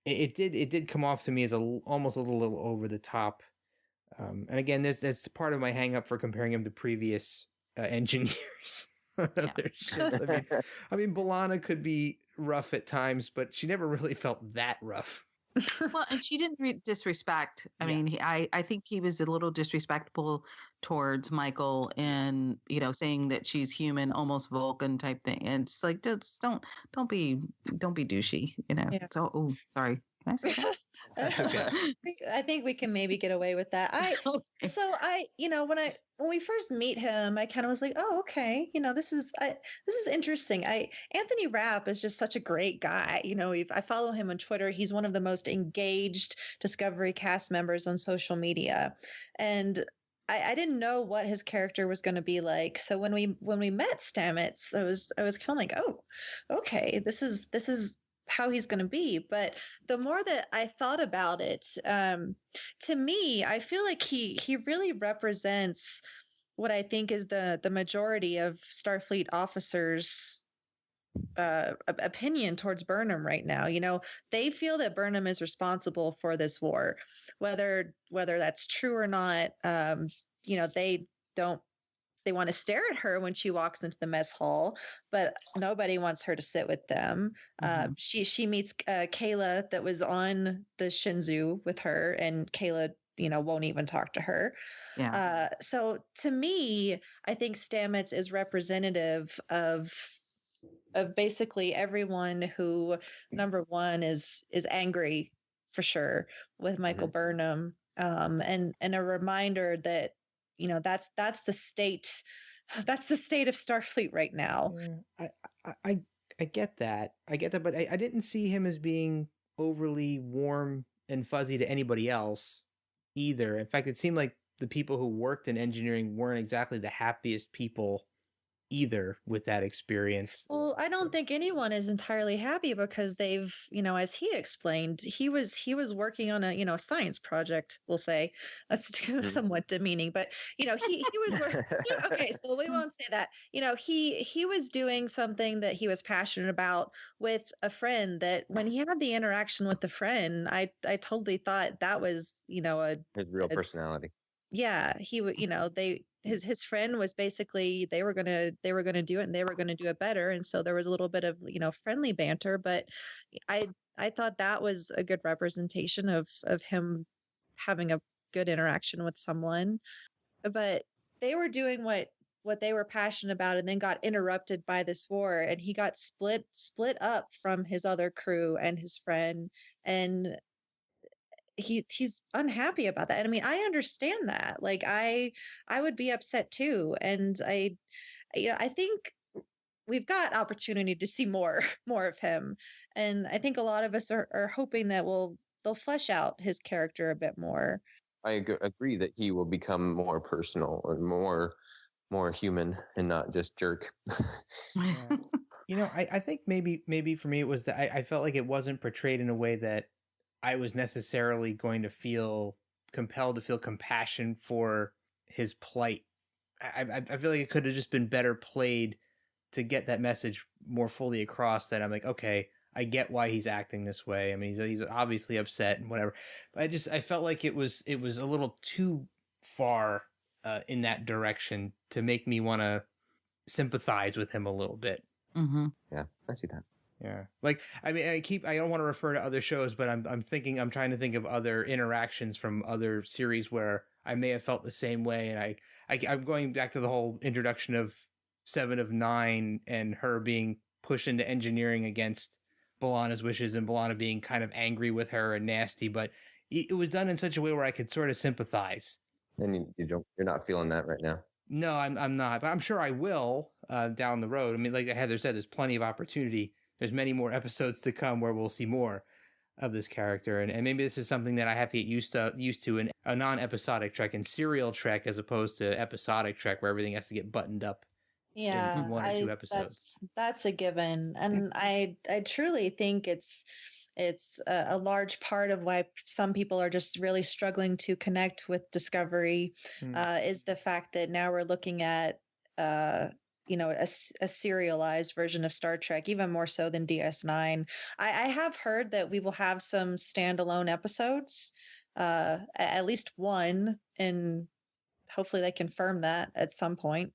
it did come off to me as almost a little over the top. And again, that's part of my hang up for comparing him to previous engineers. Other ships. I mean, B'Elanna could be rough at times, but she never really felt that rough. Well, and she didn't disrespect. I mean, I think he was a little disrespectful towards Michael, and saying that she's human, almost Vulcan type thing. And it's like, just don't be douchey. Yeah. So, sorry. Can I say that? Okay. I think we can maybe get away with that. When we first meet him, I kind of was like, oh, okay, this is interesting. Anthony Rapp is just such a great guy. I follow him on Twitter. He's one of the most engaged Discovery cast members on social media, and I didn't know what his character was going to be like. So when we met Stamets, I was kind of like, oh, okay, this is how he's going to be. But the more that I thought about it, to me, I feel like he really represents what I think is the majority of Starfleet officers' opinion towards Burnham right now. They feel that Burnham is responsible for this war, whether that's true or not. They want to stare at her when she walks into the mess hall, but nobody wants her to sit with them. She meets Kayla that was on the Shinzu with her, and Kayla, won't even talk to her. Yeah. So to me, I think Stamets is representative of basically everyone who, number one, is angry for sure with Michael Burnham, and a reminder that that's the state of Starfleet right now. I get that, but I didn't see him as being overly warm and fuzzy to anybody else either. In fact, it seemed like the people who worked in engineering weren't exactly the happiest people either with that experience. Well, I don't think anyone is entirely happy because they've, as he explained, he was working on a science project, we'll say. That's somewhat demeaning, but he was okay, so we won't say that. He was doing something that he was passionate about with a friend, that when he had the interaction with the friend, I totally thought that was, his real personality. Yeah, he would, his friend was basically, they were gonna do it, and they were gonna do it better, and so there was a little bit of friendly banter. But I thought that was a good representation of him having a good interaction with someone. But they were doing what they were passionate about, and then got interrupted by this war, and he got split up from his other crew and his friend, and he's unhappy about that. And I mean, I understand that. Like, I would be upset too. And I think we've got opportunity to see more of him. And I think a lot of us are hoping that we'll they'll flesh out his character a bit more. I agree that he will become more personal and more human and not just jerk. Yeah. I think maybe for me it was that I felt like it wasn't portrayed in a way that I was necessarily going to feel compelled to feel compassion for his plight. I feel like it could have just been better played to get that message more fully across. That I'm like, okay, I get why he's acting this way. I mean, he's obviously upset and whatever. But I felt like it was a little too far in that direction to make me want to sympathize with him a little bit. Mm-hmm. Yeah, I see that. Yeah. Like, I mean, I don't want to refer to other shows, but I'm trying to think of other interactions from other series where I may have felt the same way. And I'm going back to the whole introduction of Seven of Nine and her being pushed into engineering against B'Elanna's wishes and B'Elanna being kind of angry with her and nasty, but it was done in such a way where I could sort of sympathize. And you're not feeling that right now. No, I'm not, but I'm sure I will down the road. I mean, like Heather said, there's plenty of opportunity. There's many more episodes to come where we'll see more of this character, and maybe this is something that I have to get used to in a non-episodic Trek and serial Trek as opposed to episodic Trek where everything has to get buttoned up. Yeah, in one or two episodes. That's a given, and I truly think it's a large part of why some people are just really struggling to connect with Discovery is the fact that now we're looking at a serialized version of Star Trek, even more so than DS9. I have heard that we will have some standalone episodes, at least one, and hopefully they confirm that at some point.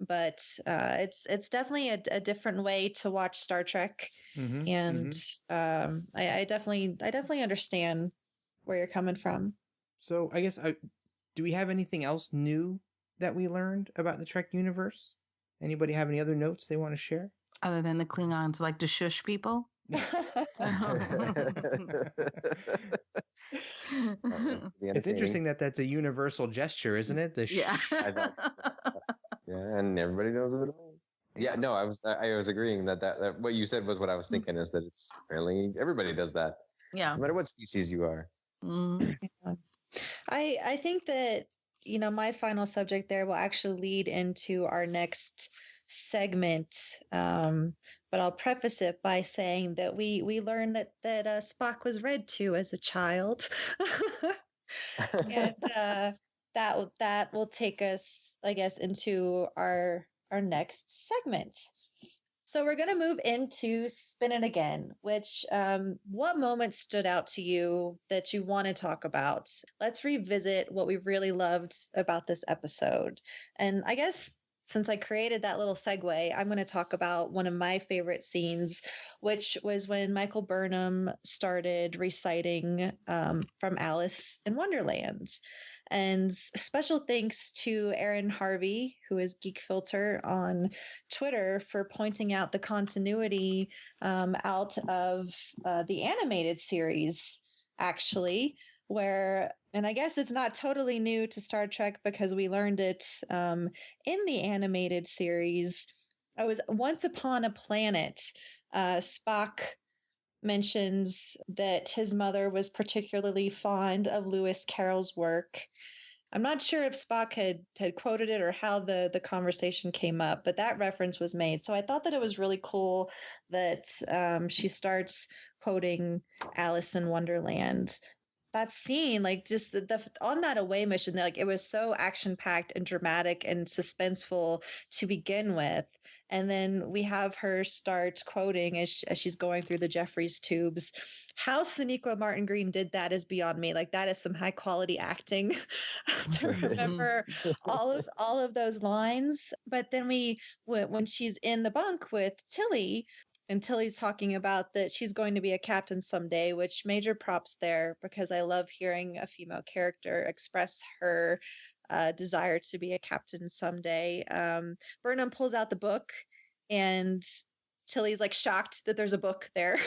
But it's definitely a different way to watch Star Trek, and I definitely understand where you're coming from. So I guess do we have anything else new that we learned about the Trek universe? Anybody have any other notes they want to share? Other than the Klingons like to shush people? It's interesting that that's a universal gesture, isn't it? Yeah. Yeah, and everybody knows what it means. Yeah, no, I was agreeing that what you said was what I was thinking, is that it's apparently everybody does that. Yeah. No matter what species you are. Yeah. I think that, my final subject there will actually lead into our next segment. But I'll preface it by saying that we learned that Spock was read to as a child. And that will take us, I guess, into our next segment. So we're going to move into Spin It Again, which what moments stood out to you that you want to talk about? Let's revisit what we really loved about this episode. And I guess since I created that little segue, I'm going to talk about one of my favorite scenes, which was when Michael Burnham started reciting from Alice in Wonderland. And special thanks to Aaron Harvey, who is Geek Filter on Twitter, for pointing out the continuity out of the animated series, actually, where, and I guess it's not totally new to Star Trek because we learned it in the animated series. I was Once Upon a Planet. Spock mentions that his mother was particularly fond of Lewis Carroll's work. I'm not sure if Spock had quoted it or how the conversation came up, but that reference was made. So I thought that it was really cool that she starts quoting Alice in Wonderland. That scene, like just the on that away mission, like it was so action packed and dramatic and suspenseful to begin with. And then we have her start quoting as she's going through the Jeffries tubes. How Sonequa Martin Green did that is beyond me. Like that is some high quality acting to remember all of those lines. But then when she's in the bunk with Tilly, and Tilly's talking about that she's going to be a captain someday, which major props there, because I love hearing a female character express her desire to be a captain someday. Burnham pulls out the book, and Tilly's like shocked that there's a book there,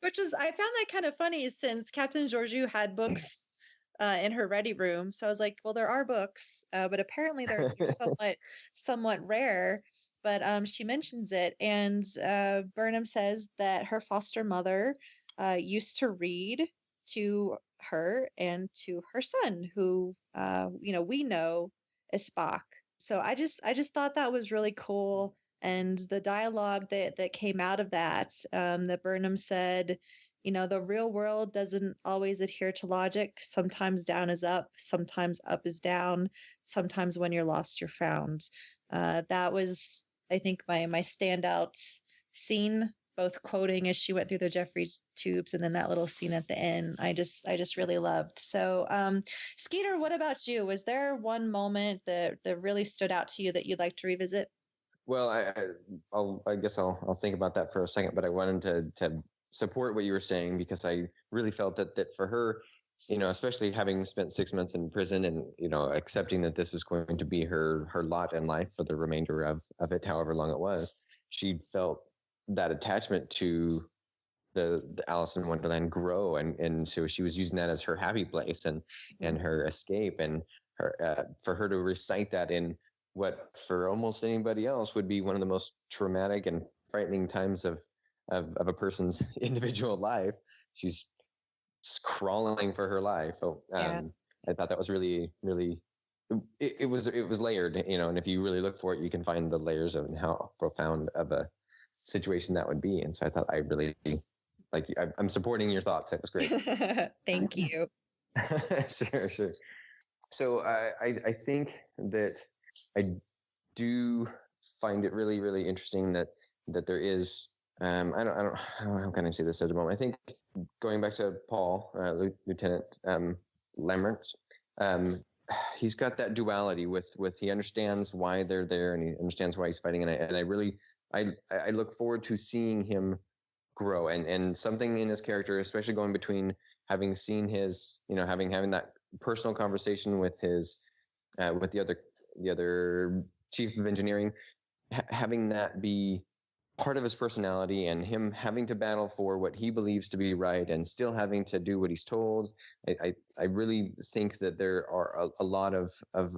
which is, I found that kind of funny since Captain Georgiou had books in her ready room. So I was like, well, there are books, but apparently they're somewhat rare. But she mentions it, and Burnham says that her foster mother used to read to her and to her son, who we know as Spock. So I just thought that was really cool, and the dialogue that came out of that Burnham said, the real world doesn't always adhere to logic. Sometimes down is up, sometimes up is down, sometimes when you're lost, you're found. That was, I think, my standout scene, both quoting as she went through the Jeffries tubes and then that little scene at the end. I just really loved. So, Skeeter, what about you? Was there one moment that really stood out to you that you'd like to revisit? Well, I guess I'll think about that for a second, but I wanted to support what you were saying, because I really felt that for her, especially having spent 6 months in prison and, accepting that this was going to be her lot in life for the remainder of it, however long it was, she felt that attachment to the Alice in Wonderland grow. And so she was using that as her happy place and her escape, and for her to recite that in what for almost anybody else would be one of the most traumatic and frightening times of a person's individual life. She's crawling for her life. I thought that was really, really, it was layered, and if you really look for it, you can find the layers of how profound of a situation that would be. And so I thought I really, I'm supporting your thoughts. That was great. Thank you. Sure. So I think that I do find it really, really interesting that there is, I don't, how can I say this at the moment? I think going back to Paul, Lieutenant Lammertz, he's got that duality with he understands why they're there, and he understands why he's fighting. And I really, I look forward to seeing him grow, and something in his character, especially going between having seen his, having that personal conversation with his, with the other chief of engineering, having that be part of his personality, and him having to battle for what he believes to be right and still having to do what he's told. I really think that there are a lot of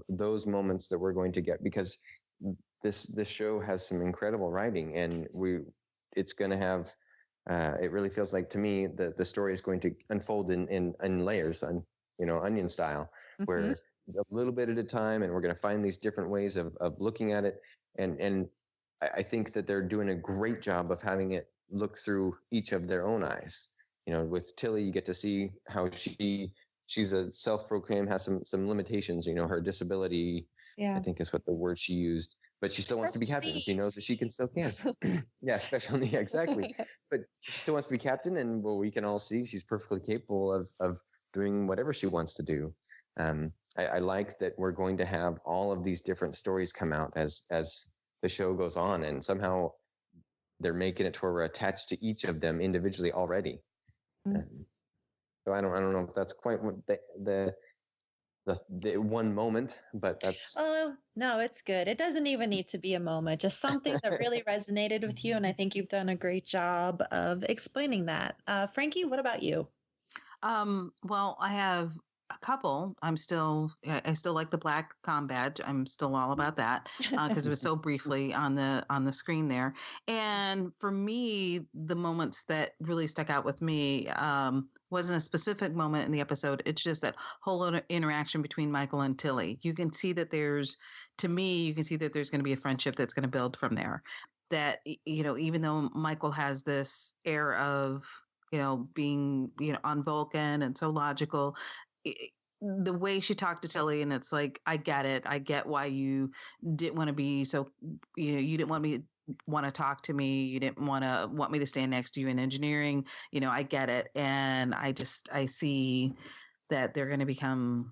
those moments that we're going to get, because this show has some incredible writing, and it's going to have, it really feels like to me that the story is going to unfold in layers, onion style, where a little bit at a time, and we're going to find these different ways of looking at it. And I think that they're doing a great job of having it look through each of their own eyes. With Tilly, you get to see how she's a self-proclaimed, has some limitations, her disability, I think is what the word she used, but she still wants to be captain. She knows that she can still can. Yeah, special need, exactly. But she still wants to be captain, and we can all see she's perfectly capable of doing whatever she wants to do. I like that we're going to have all of these different stories come out as the show goes on, and somehow they're making it to where we're attached to each of them individually already. So I don't know if that's quite what the one moment, but that's. Oh, no, it's good. It doesn't even need to be a moment, just something that really resonated with you. And I think you've done a great job of explaining that. Frankie, what about you? Well, I have a couple. I still like the black comm badge. I'm still all about that because it was so briefly on the screen there. And for me, the moments that really stuck out with me wasn't a specific moment in the episode. It's just that whole interaction between Michael and Tilly. You can see that there's going to be a friendship that's going to build from there. That, even though Michael has this air of, being, on Vulcan and so logical, the way she talked to Tilly, and it's like, I get it. I get why you didn't want to be so, you didn't want to talk to me. You didn't want me to stand next to you in engineering. I get it. And I see that they're going to become,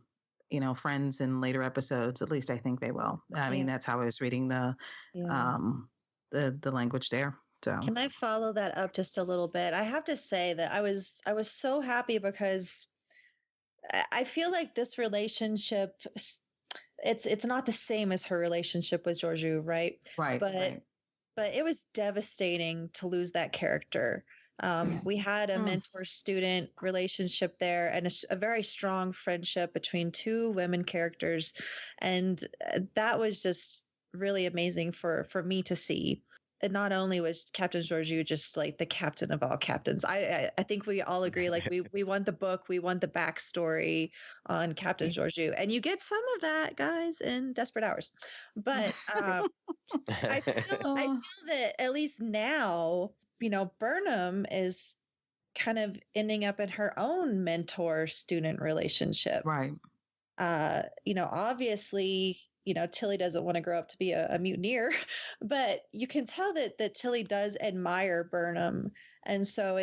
friends in later episodes. At least I think they will. I mean, that's how I was reading the language there. So can I follow that up just a little bit? I have to say that I was so happy because I feel like this relationship, it's not the same as her relationship with Georgiou, right? Right. But it was devastating to lose that character. We had a mentor-student relationship there, and a very strong friendship between two women characters, and that was just really amazing for me to see. not only was Captain Georgiou just like the captain of all captains, I think we all agree, like we want the book, we want the backstory on Captain Georgiou, and you get some of that, guys, in Desperate Hours. But I feel that at least now, Burnham is kind of ending up in her own mentor-student relationship. Right. Obviously, Tilly doesn't want to grow up to be a mutineer, but you can tell that Tilly does admire Burnham. And so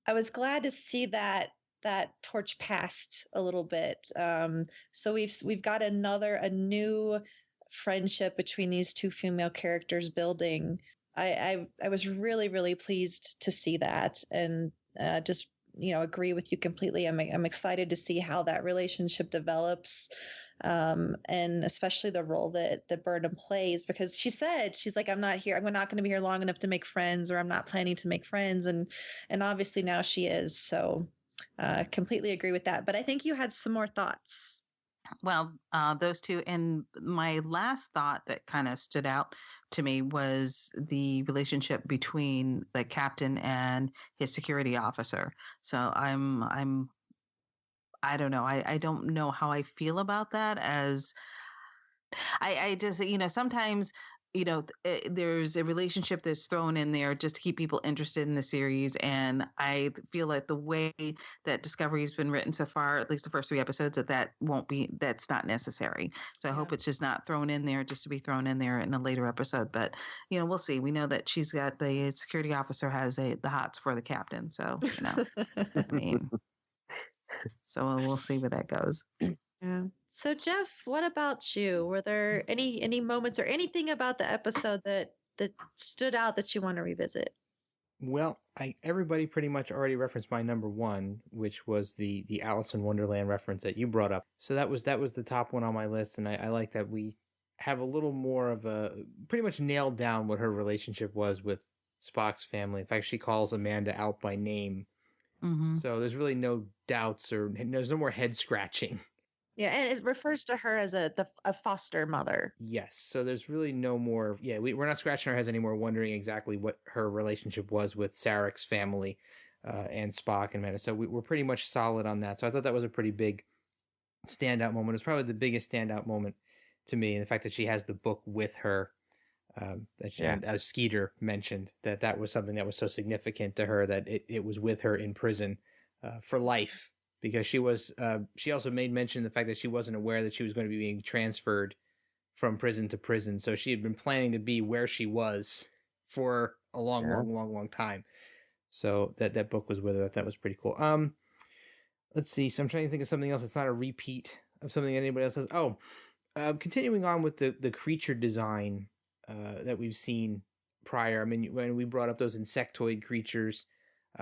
I was glad to see that torch passed a little bit. So we've got a new friendship between these two female characters building. I was really, really pleased to see that, and just agree with you completely. I'm excited to see how that relationship develops, and especially the role that Burnham plays, because she's like, I'm not going to be here long enough to make friends, or I'm not planning to make friends, and obviously now she is. So completely agree with that. But I think you had some more thoughts. Well, those two. And my last thought that kind of stood out to me was the relationship between the captain and his security officer. So I don't know. I don't know how I feel about that, as I just, sometimes, there's a relationship that's thrown in there just to keep people interested in the series. And I feel like the way that Discovery has been written so far, at least the first 3 episodes, that's not necessary. So I hope it's just not thrown in there just to be thrown in there in a later episode. But, we'll see. We know that she's got the security officer has the hots for the captain. So, I mean, so we'll see where that goes. Yeah. So Jeff, what about you? Were there any moments or anything about the episode that stood out that you want to revisit? Well, everybody pretty much already referenced my number one, which was the Alice in Wonderland reference that you brought up. So that was the top one on my list, and I like that we have a little more of pretty much nailed down what her relationship was with Spock's family. In fact, she calls Amanda out by name. Mm-hmm. So there's really no doubts, or there's no more head scratching. Yeah, and it refers to her as a foster mother. Yes, so there's really no more. Yeah, we're not scratching our heads anymore, wondering exactly what her relationship was with Sarek's family and Spock and Amanda. So we're pretty much solid on that. So I thought that was a pretty big standout moment. It's probably the biggest standout moment to me, and the fact that she has the book with her. As Skeeter mentioned, that was something that was so significant to her, that it was with her in prison for life. Because she also made mention of the fact that she wasn't aware that she was going to be being transferred from prison to prison. So she had been planning to be where she was for a long time. So that book was with her. That was pretty cool. Let's see. So I'm trying to think of something else that's not a repeat of something that anybody else says. Oh, continuing on with the creature design that we've seen prior. I mean, when we brought up those insectoid creatures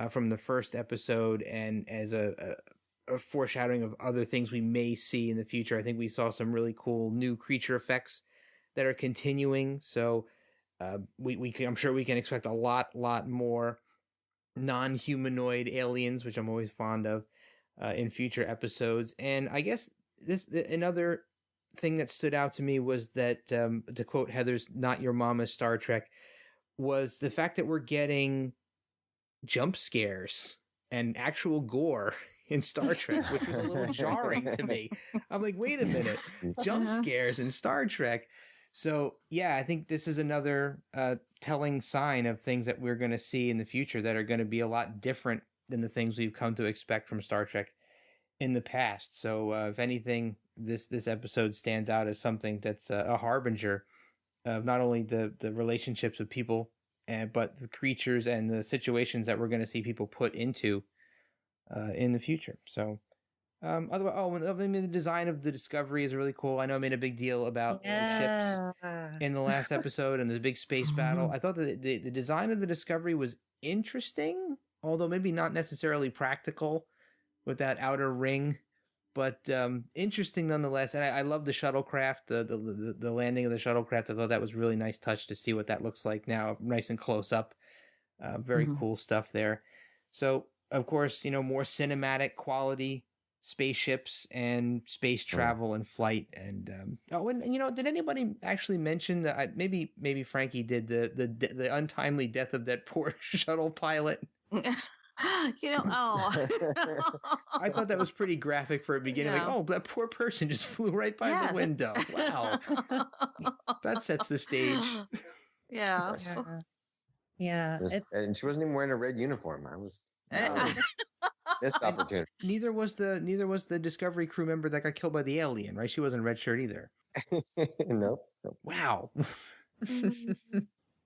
from the first episode, and as a foreshadowing of other things we may see in the future, I think we saw some really cool new creature effects that are continuing. So I'm sure we can expect a lot more non-humanoid aliens, which I'm always fond of, in future episodes. And I guess another thing that stood out to me was that, to quote Heather's "Not Your Mama's Star Trek," was the fact that we're getting jump scares and actual gore in Star Trek, which was a little jarring to me. I'm like, wait a minute, jump scares in Star Trek. So yeah, I think this is another telling sign of things that we're going to see in the future that are going to be a lot different than the things we've come to expect from Star Trek in the past. So if anything, this episode stands out as something that's a harbinger of not only the relationships of people, but the creatures and the situations that we're going to see people put into in the future. So otherwise, I mean, the design of the Discovery is really cool. I know I made a big deal about the ships in the last episode and the big space battle. I thought that the design of the Discovery was interesting, although maybe not necessarily practical with that outer ring, but interesting nonetheless. And I love the shuttlecraft, the landing of the shuttlecraft. I thought that was a really nice touch to see what that looks like now, nice and close up. Very cool stuff there. So, of course, more cinematic quality spaceships and space travel and flight. And did anybody actually mention that? Maybe Frankie did the untimely death of that poor shuttle pilot. I thought that was pretty graphic for a beginning. Yeah. Like, that poor person just flew right by the window. Wow. That sets the stage. Yeah. Yes. Yeah. And she wasn't even wearing a red uniform. Missed opportunity. Neither was the Discovery crew member that got killed by the alien, right? She wasn't a red shirt either. Nope. Wow.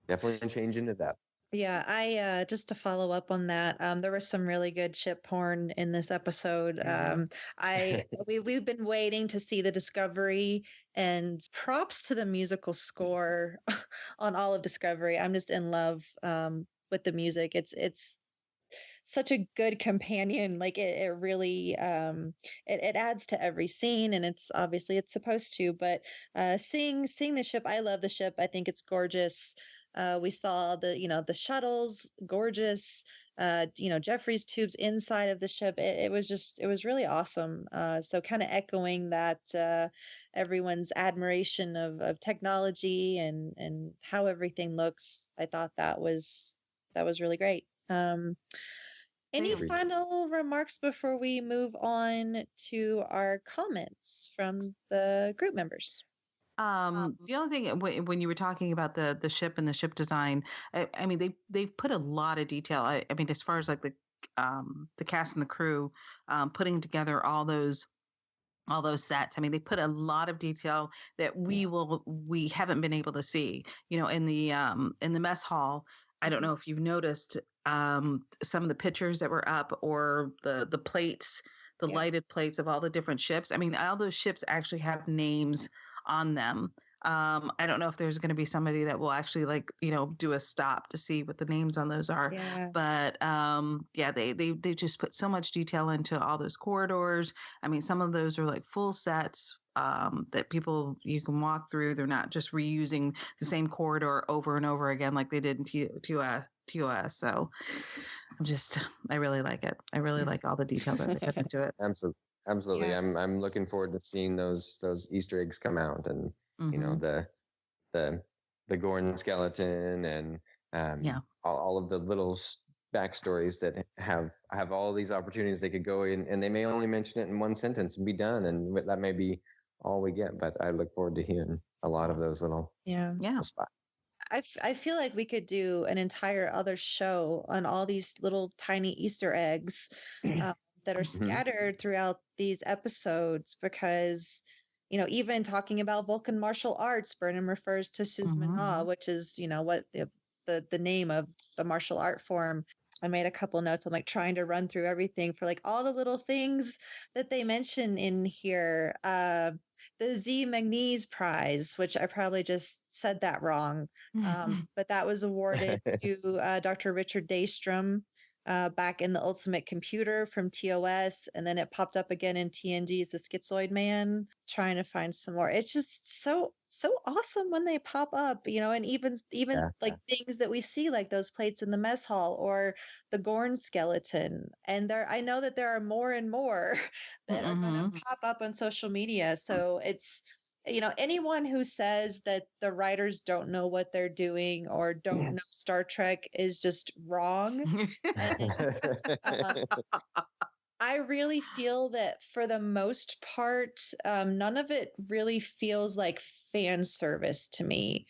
Definitely change into that. Yeah, I just to follow up on that, there was some really good ship porn in this episode. We've been waiting to see the Discovery, and props to the musical score on all of Discovery. I'm just in love with the music. It's such a good companion. Like it really it adds to every scene, and it's obviously it's supposed to. But seeing the ship, I love the ship. I think it's gorgeous. We saw the shuttles, gorgeous. Jeffrey's tubes inside of the ship. It was really awesome. So kind of echoing that everyone's admiration of technology and how everything looks. I thought that was really great. Any final remarks before we move on to our comments from the group members? The only thing when you were talking about the ship and the ship design, I mean they've put a lot of detail. I mean, as far as like the cast and the crew putting together all those sets. I mean, they put a lot of detail that we haven't been able to see. In the mess hall. I don't know if you've noticed some of the pictures that were up, or the plates, the lighted plates of all the different ships. I mean, all those ships actually have names on them. I don't know if there's going to be somebody that will actually do a stop to see what the names on those are. Yeah. But they just put so much detail into all those corridors. I mean, some of those are like full sets that you can walk through. They're not just reusing the same corridor over and over again like they did in TOS. So I really like it. I really like all the detail that they put into it. Absolutely. Yeah. I'm looking forward to seeing those Easter eggs come out, and the Gorn skeleton, and all of the little backstories that have all these opportunities they could go in, and they may only mention it in one sentence and be done, and that may be all we get. But I look forward to hearing a lot of those little spots. I feel like we could do an entire other show on all these little tiny Easter eggs that are scattered throughout these episodes, because even talking about Vulcan martial arts, Burnham refers to Suzman Ha, which is what the name of the martial art form. I made a couple notes. I'm like trying to run through everything for like all the little things that they mention in here. The Z Magnese Prize, which I probably just said that wrong, but that was awarded to Dr. Richard Daystrom back in the Ultimate Computer from TOS, and then it popped up again in TNG's The Schizoid Man. Trying to find some more. It's just so awesome when they pop up, and even like things that we see, like those plates in the mess hall or the Gorn skeleton. And I know that there are more and more that are going to pop up on social media. So it's anyone who says that the writers don't know what they're doing or don't know Star Trek is just wrong. I really feel that for the most part, none of it really feels like fan service to me.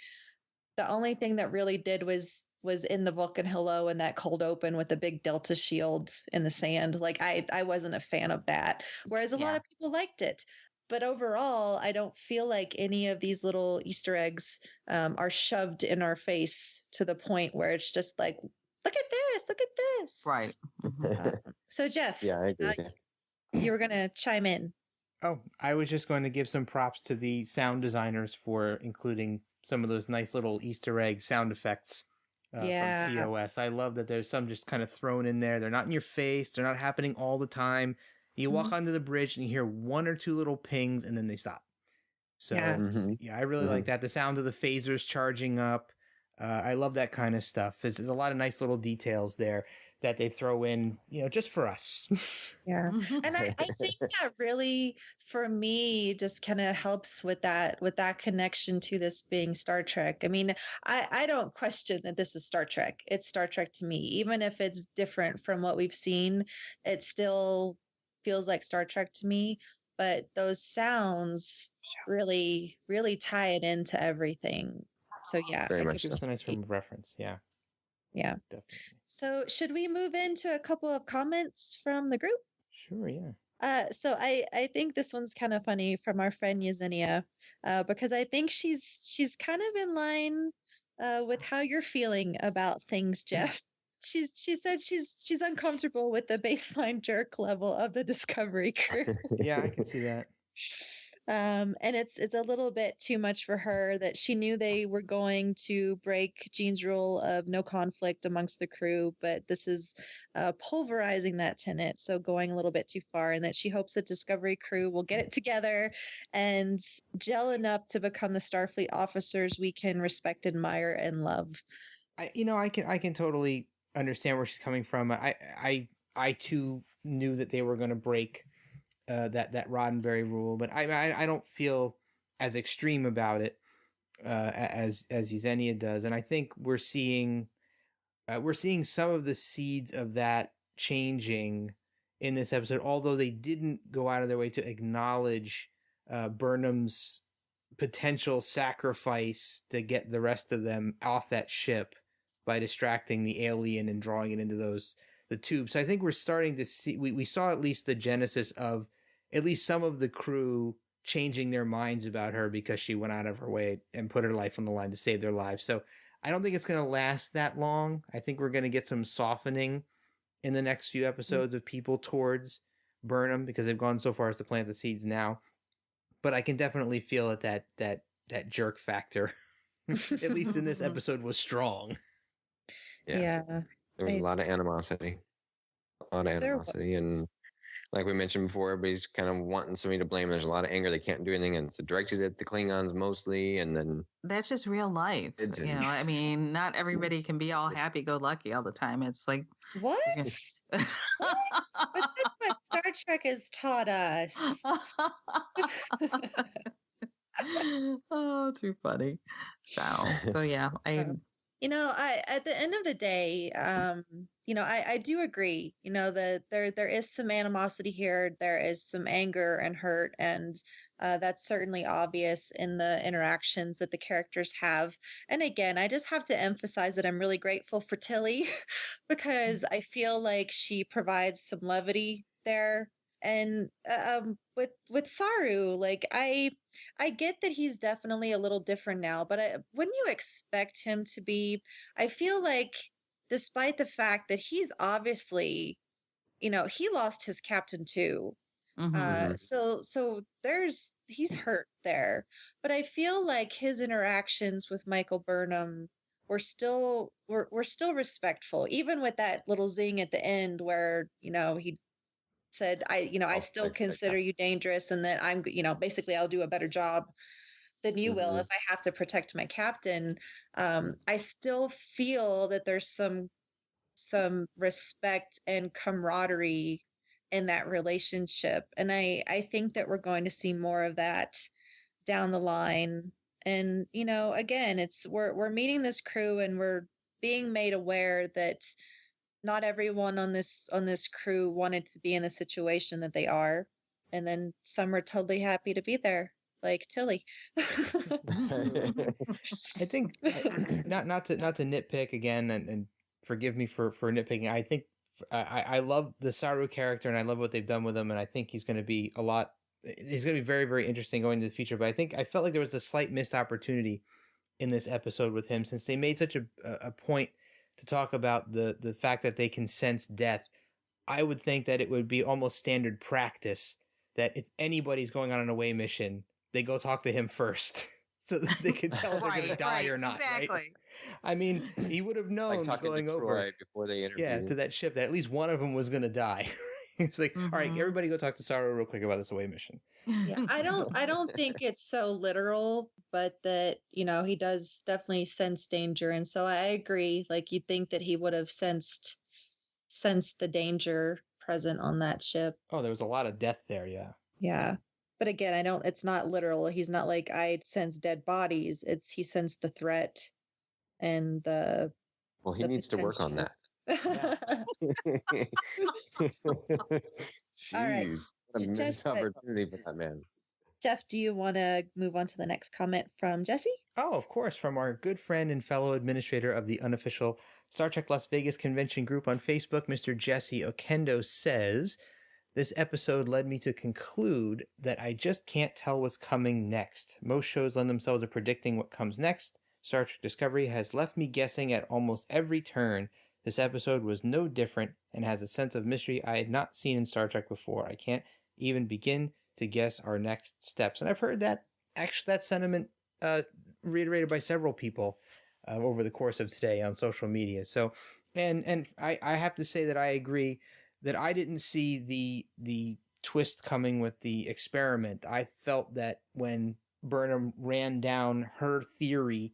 The only thing that really did was in the Vulcan Hello and that cold open with the big Delta shields in the sand. Like I wasn't a fan of that, whereas a lot of people liked it. But overall, I don't feel like any of these little Easter eggs are shoved in our face to the point where it's just like, look at this. Right. So Jeff, I agree. You were going to chime in. Oh, I was just going to give some props to the sound designers for including some of those nice little Easter egg sound effects from TOS. I love that there's some just kind of thrown in there. They're not in your face. They're not happening all the time. You walk onto the bridge and you hear one or two little pings and then they stop. So I really like that. The sound of the phasers charging up. I love that kind of stuff. There's a lot of nice little details there. that they throw in, just for us. Yeah. And I think that really, for me, just kind of helps with that connection to this being Star Trek. I mean, I don't question that this is Star Trek. It's Star Trek to me. Even if it's different from what we've seen, it still feels like Star Trek to me. But those sounds really, really tie it into everything. So yeah, Very I much Give so. us a nice frame of reference. Yeah, yeah. definitely. So should we move into a couple of comments from the group? Sure, yeah. So I think this one's kind of funny from our friend Yesenia, because I think she's kind of in line with how you're feeling about things, Jeff. She said she's uncomfortable with the baseline jerk level of the Discovery crew. Yeah, I can see that. And it's a little bit too much for her, that she knew they were going to break Jean's rule of no conflict amongst the crew, but this is pulverizing that tenet, so going a little bit too far, and that she hopes the Discovery crew will get it together and gel enough to become the Starfleet officers we can respect, admire, and love. I can totally understand where she's coming from. I too knew that they were going to break that Roddenberry rule, but I don't feel as extreme about it as Yesenia does, and I think we're seeing some of the seeds of that changing in this episode, although they didn't go out of their way to acknowledge Burnham's potential sacrifice to get the rest of them off that ship by distracting the alien and drawing it into the tubes. So I think we're starting to see, we saw at least the genesis of at least some of the crew changing their minds about her because she went out of her way and put her life on the line to save their lives. So I don't think it's going to last that long. I think we're going to get some softening in the next few episodes of people towards Burnham, because they've gone so far as to plant the seeds now. But I can definitely feel that jerk factor, at least in this episode, was strong. Yeah. There was a lot of animosity. And like we mentioned before, everybody's kind of wanting somebody to blame. There's a lot of anger. They can't do anything, and it's directed at the Klingons mostly. And then that's just real life. I mean, not everybody can be all happy-go-lucky all the time. It's like, what? What? But that's what Star Trek has taught us. Oh, too funny. So yeah, I at the end of the day, I do agree, that there is some animosity here, there is some anger and hurt, and that's certainly obvious in the interactions that the characters have. And again, I just have to emphasize that I'm really grateful for Tilly because I feel like she provides some levity there. And with Saru, like I get that he's definitely a little different now, but wouldn't you expect him to be? I feel like, despite the fact that he's obviously, he lost his captain too. So he's hurt there, but I feel like his interactions with Michael Burnham were still respectful, even with that little zing at the end where he said, I still consider you dangerous, and that I'm, basically I'll do a better job than you will if I have to protect my captain. I still feel that there's some respect and camaraderie in that relationship, and I think that we're going to see more of that down the line. And again, we're meeting this crew, and we're being made aware that not everyone on this crew wanted to be in the situation that they are, and then some are totally happy to be there, like Tilly. I think not to nitpick again, and forgive me for nitpicking. I think I love the Saru character, and I love what they've done with him, and I think he's going to be very, very interesting going into the future. But I felt like there was a slight missed opportunity in this episode with him, since they made such a point to talk about the fact that they can sense death. I would think that it would be almost standard practice that if anybody's going on an away mission, they go talk to him first so that they can tell if they're going to die or not. Exactly. Right? I mean, he would have known like going over before they interviewed. to that ship that at least one of them was going to die. It's like, all right, everybody go talk to Saru real quick about this away mission. Yeah, I don't think it's so literal, but that, he does definitely sense danger. And so I agree. Like, you'd think that he would have sensed sense the danger present on that ship. Oh, there was a lot of death there. Yeah. Yeah. But again, it's not literal. He's not like, I sense dead bodies. He sensed the threat and Well, he the needs to work on potential. that. All right. Jeez, what a missed opportunity for that man. Jeff, do you want to move on to the next comment from Jesse? Oh, of course, from our good friend and fellow administrator of the unofficial Star Trek Las Vegas convention group on Facebook, Mr. Jesse Okendo says, this episode led me to conclude that I just can't tell what's coming next. Most shows lend themselves to predicting what comes next. Star Trek Discovery has left me guessing at almost every turn. This episode was no different and has a sense of mystery I had not seen in Star Trek before. I can't even begin to guess our next steps. And I've heard that sentiment reiterated by several people over the course of today on social media. So, and I have to say that I agree that I didn't see the twist coming with the experiment. I felt that when Burnham ran down her theory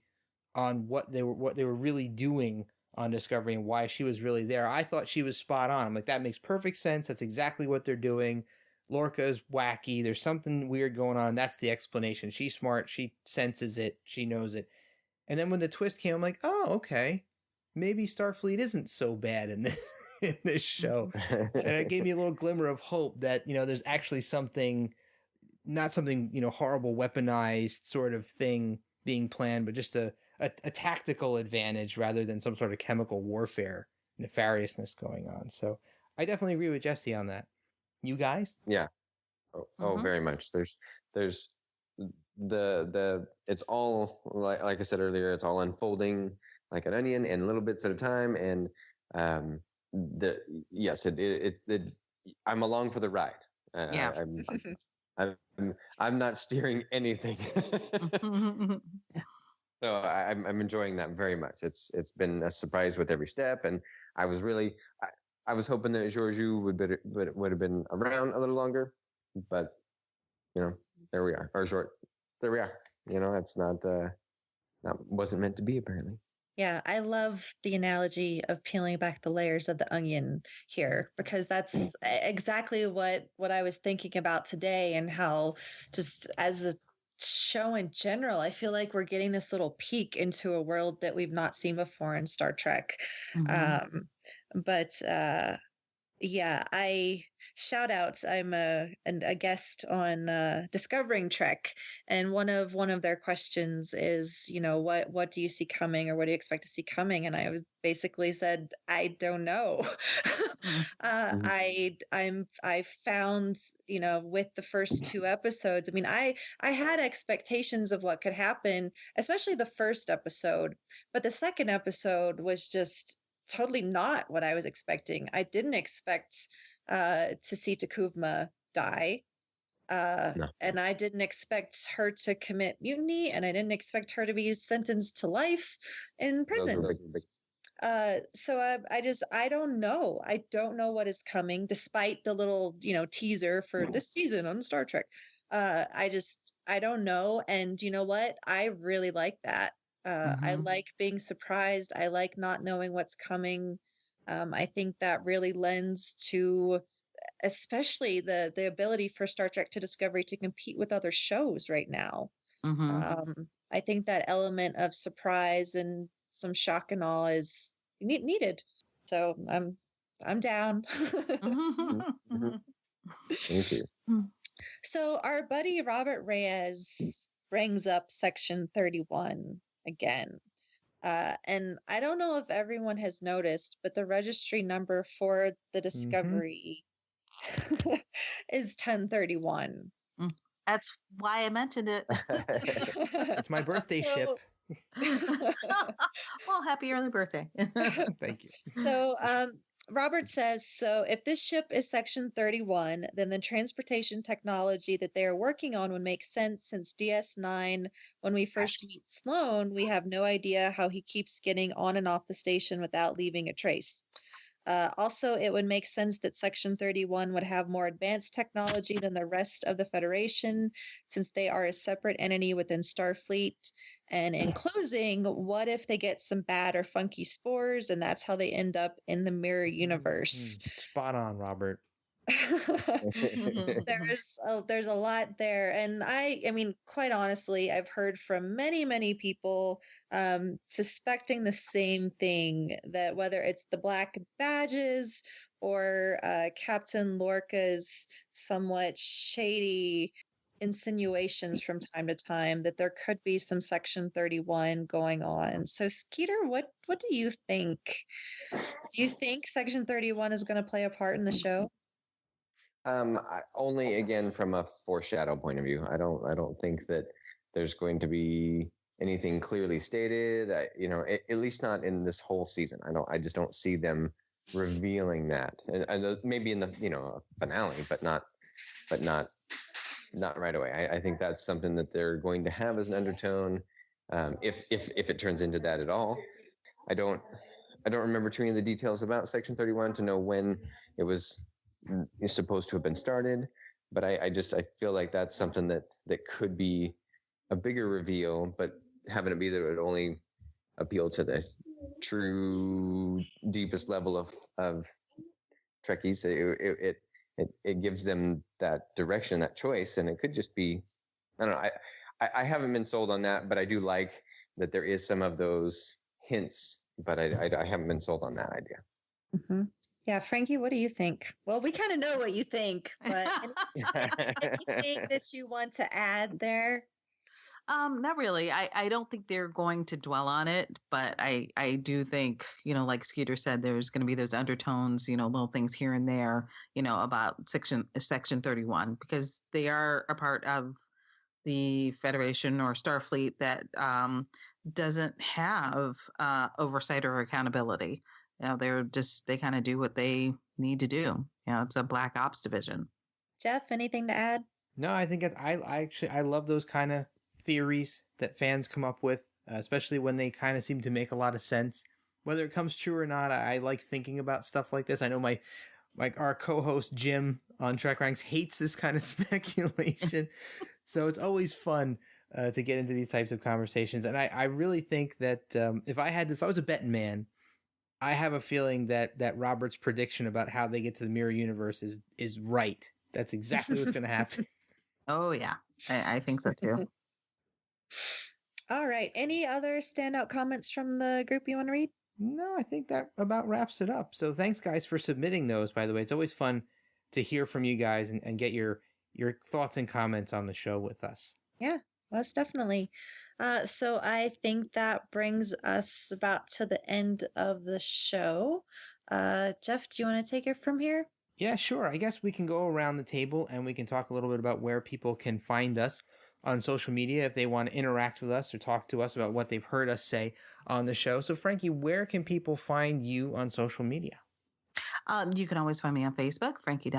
on what they were really doing on Discovery and why she was really there, I thought she was spot on. I'm like, that makes perfect sense. That's exactly what they're doing. Lorca's wacky. There's something weird going on. That's the explanation. She's smart. She senses it. She knows it. And then when the twist came, I'm like, oh, okay. Maybe Starfleet isn't so bad in this show. And it gave me a little glimmer of hope that, there's actually something, not something, horrible, weaponized sort of thing being planned, but just a tactical advantage rather than some sort of chemical warfare nefariousness going on. So I definitely agree with Jesse on that. You guys? Yeah. Oh, very much. There's the it's all like I said earlier, it's all unfolding like an onion and little bits at a time. And I'm along for the ride. Yeah. I'm not steering anything. So I'm enjoying that very much. It's been a surprise with every step, and I was hoping that Georgiou would have been around a little longer, but there we are. There we are. It's not wasn't meant to be, apparently. Yeah, I love the analogy of peeling back the layers of the onion here, because that's exactly what I was thinking about today, and how just as a show in general, I feel like we're getting this little peek into a world that we've not seen before in Star Trek. Yeah, I shout outs. I'm a guest on Discovering Trek, and one of their questions is, what do you see coming, or what do you expect to see coming? And I was basically said, I don't know. I found, with the first two episodes, I mean, I had expectations of what could happen, especially the first episode, but the second episode was just totally not what I was expecting. I didn't expect to see Takuvma die. No. And I didn't expect her to commit mutiny, and I didn't expect her to be sentenced to life in prison. So I don't know. I don't know what is coming, despite the little, teaser for this season on Star Trek. I don't know. And you know what? I really like that. I like being surprised. I like not knowing what's coming. I think that really lends to, especially the ability for Star Trek to Discovery to compete with other shows right now. I think that element of surprise and some shock and awe is needed. So I'm down. Thank you. So our buddy Robert Reyes brings up Section 31 again. And I don't know if everyone has noticed, but the registry number for the Discovery is 1031. That's why I mentioned it. It's my birthday ship. Well, happy early birthday. Thank you. So Robert says, so if this ship is Section 31, then the transportation technology that they are working on would make sense, since DS9, when we first meet Sloan, we have no idea how he keeps getting on and off the station without leaving a trace. Also, it would make sense that Section 31 would have more advanced technology than the rest of the Federation, since they are a separate entity within Starfleet. And in closing, what if they get some bad or funky spores, and that's how they end up in the mirror universe? Spot on, Robert. There's a lot there, and I mean, quite honestly, I've heard from many people suspecting the same thing, that whether it's the black badges or Captain Lorca's somewhat shady insinuations from time to time, that there could be some Section 31 going on. So Skeeter, what do you think? Do you think Section 31 is going to play a part in the show? Only again from a foreshadow point of view. I don't think that there's going to be anything clearly stated. At least not in this whole season. I just don't see them revealing that. And maybe in the finale, but not right away. I think that's something that they're going to have as an undertone, if it turns into that at all. I don't remember too many of the details about Section 31 to know when it was supposed to have been started, but I feel like that's something that could be a bigger reveal, but having it be that it would only appeal to the true deepest level of Trekkies. It gives them that direction, that choice, and it could just be, I don't know. I haven't been sold on that, but I do like that there is some of those hints, but I haven't been sold on that idea. Mm-hmm. Yeah, Frankie, what do you think? Well, we kind of know what you think, but anything that you want to add there? Not really. I don't think they're going to dwell on it, but I do think, like Skeeter said, there's going to be those undertones, little things here and there, about Section 31, because they are a part of the Federation or Starfleet that doesn't have oversight or accountability. They kind of do what they need to do. It's a black ops division. Jeff, anything to add? No, I think I love those kind of theories that fans come up with, especially when they kind of seem to make a lot of sense. Whether it comes true or not, I like thinking about stuff like this. I know our co-host Jim on Trek Ranks hates this kind of speculation, so it's always fun to get into these types of conversations. And I really think that if I was a betting man, I have a feeling that Robert's prediction about how they get to the mirror universe is right. That's exactly what's going to happen. Oh, yeah. I think so, too. All right. Any other standout comments from the group you want to read? No, I think that about wraps it up. So thanks, guys, for submitting those, by the way. It's always fun to hear from you guys and get your thoughts and comments on the show with us. Yeah, most definitely. So I think that brings us about to the end of the show. Jeff, do you want to take it from here? Yeah, sure. I guess we can go around the table and we can talk a little bit about where people can find us on social media if they want to interact with us or talk to us about what they've heard us say on the show. So, Frankie, where can people find you on social media? You can always find me on Facebook, Frankie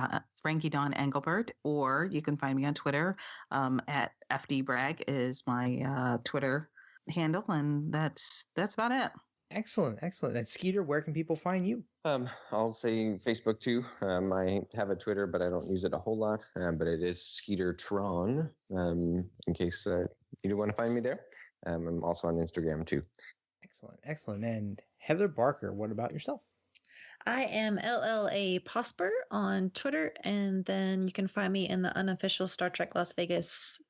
Dawn Engelbert, or you can find me on Twitter at FDBrag is my Twitter handle, and that's about it. Excellent. And Skeeter, where can people find you? I'll say Facebook too. I have a Twitter, but I don't use it a whole lot. But it is Skeeter Tron. In case you do want to find me there. I'm also on Instagram too. Excellent. And Heather Barker, what about yourself? I am LLA Posper on Twitter, and then you can find me in the unofficial Star Trek Las Vegas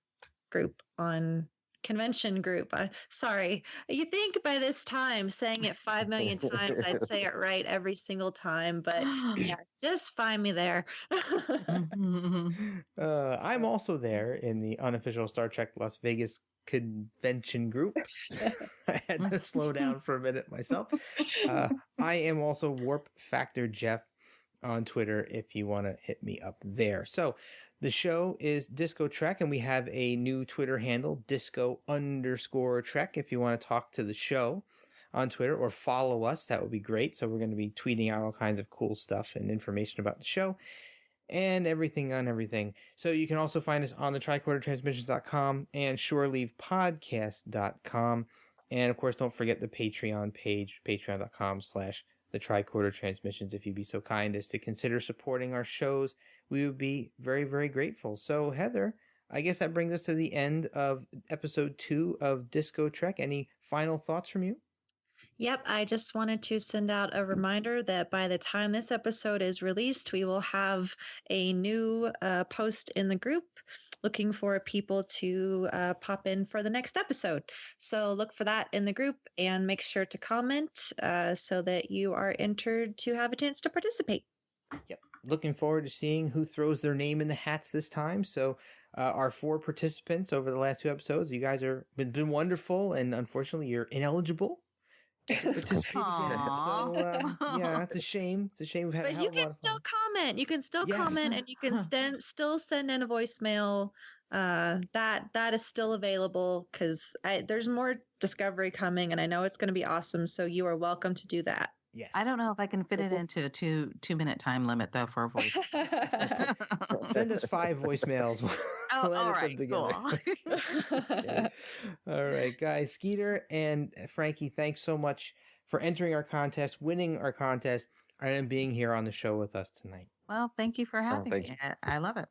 group on convention group. Sorry. You think by this time, saying it 5 million times, I'd say it right every single time, but yeah, just find me there. I'm also there in the unofficial Star Trek Las Vegas convention group. I had to slow down for a minute myself. I am also Warp Factor Jeff on Twitter if you want to hit me up there. So the show is DiscoTrek, and we have a new Twitter handle, disco_trek, if you want to talk to the show on Twitter or follow us. That would be great. So we're going to be tweeting out all kinds of cool stuff and information about the show and everything on everything. So you can also find us on the tricordertransmissions.com and shoreleavepodcast.com. And of course, don't forget the Patreon page, patreon.com/the the Tricorder transmissions, if you'd be so kind as to consider supporting our shows, we would be very, very grateful. So, Heather, I guess that brings us to the end of episode 2 of DiscoTrek. Any final thoughts from you? Yep, I just wanted to send out a reminder that by the time this episode is released, we will have a new post in the group looking for people to pop in for the next episode. So look for that in the group and make sure to comment so that you are entered to have a chance to participate. Yep. Looking forward to seeing who throws their name in the hats this time. So our 4 participants over the last 2 episodes, you guys are been wonderful, and unfortunately you're ineligible to participate again. So yeah, it's a shame. It's a shame we've had a But hell you of a lot can of still fun. comment. You can still Yes. comment, and you can still send in a voicemail. That is still available because there's more Discovery coming, and I know it's going to be awesome. So you are welcome to do that. Yes. I don't know if I can fit it into a 2-minute time limit though for a voice. Send us 5 voicemails. Oh, We'll all edit them right, together. cool. Okay. All right, guys. Skeeter and Frankie, thanks so much for entering our contest, winning our contest, and being here on the show with us tonight. Well, thank you for having thank me. I love it.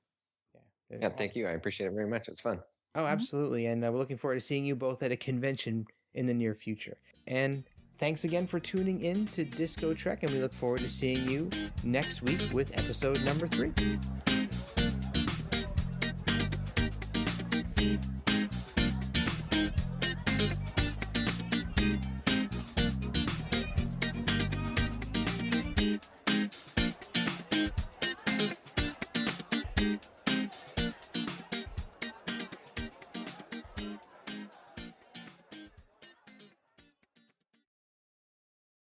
Yeah, thank you. I appreciate it very much. It's fun. Oh, absolutely. And we're looking forward to seeing you both at a convention in the near future. And thanks again for tuning in to DiscoTrek, and we look forward to seeing you next week with episode number 3.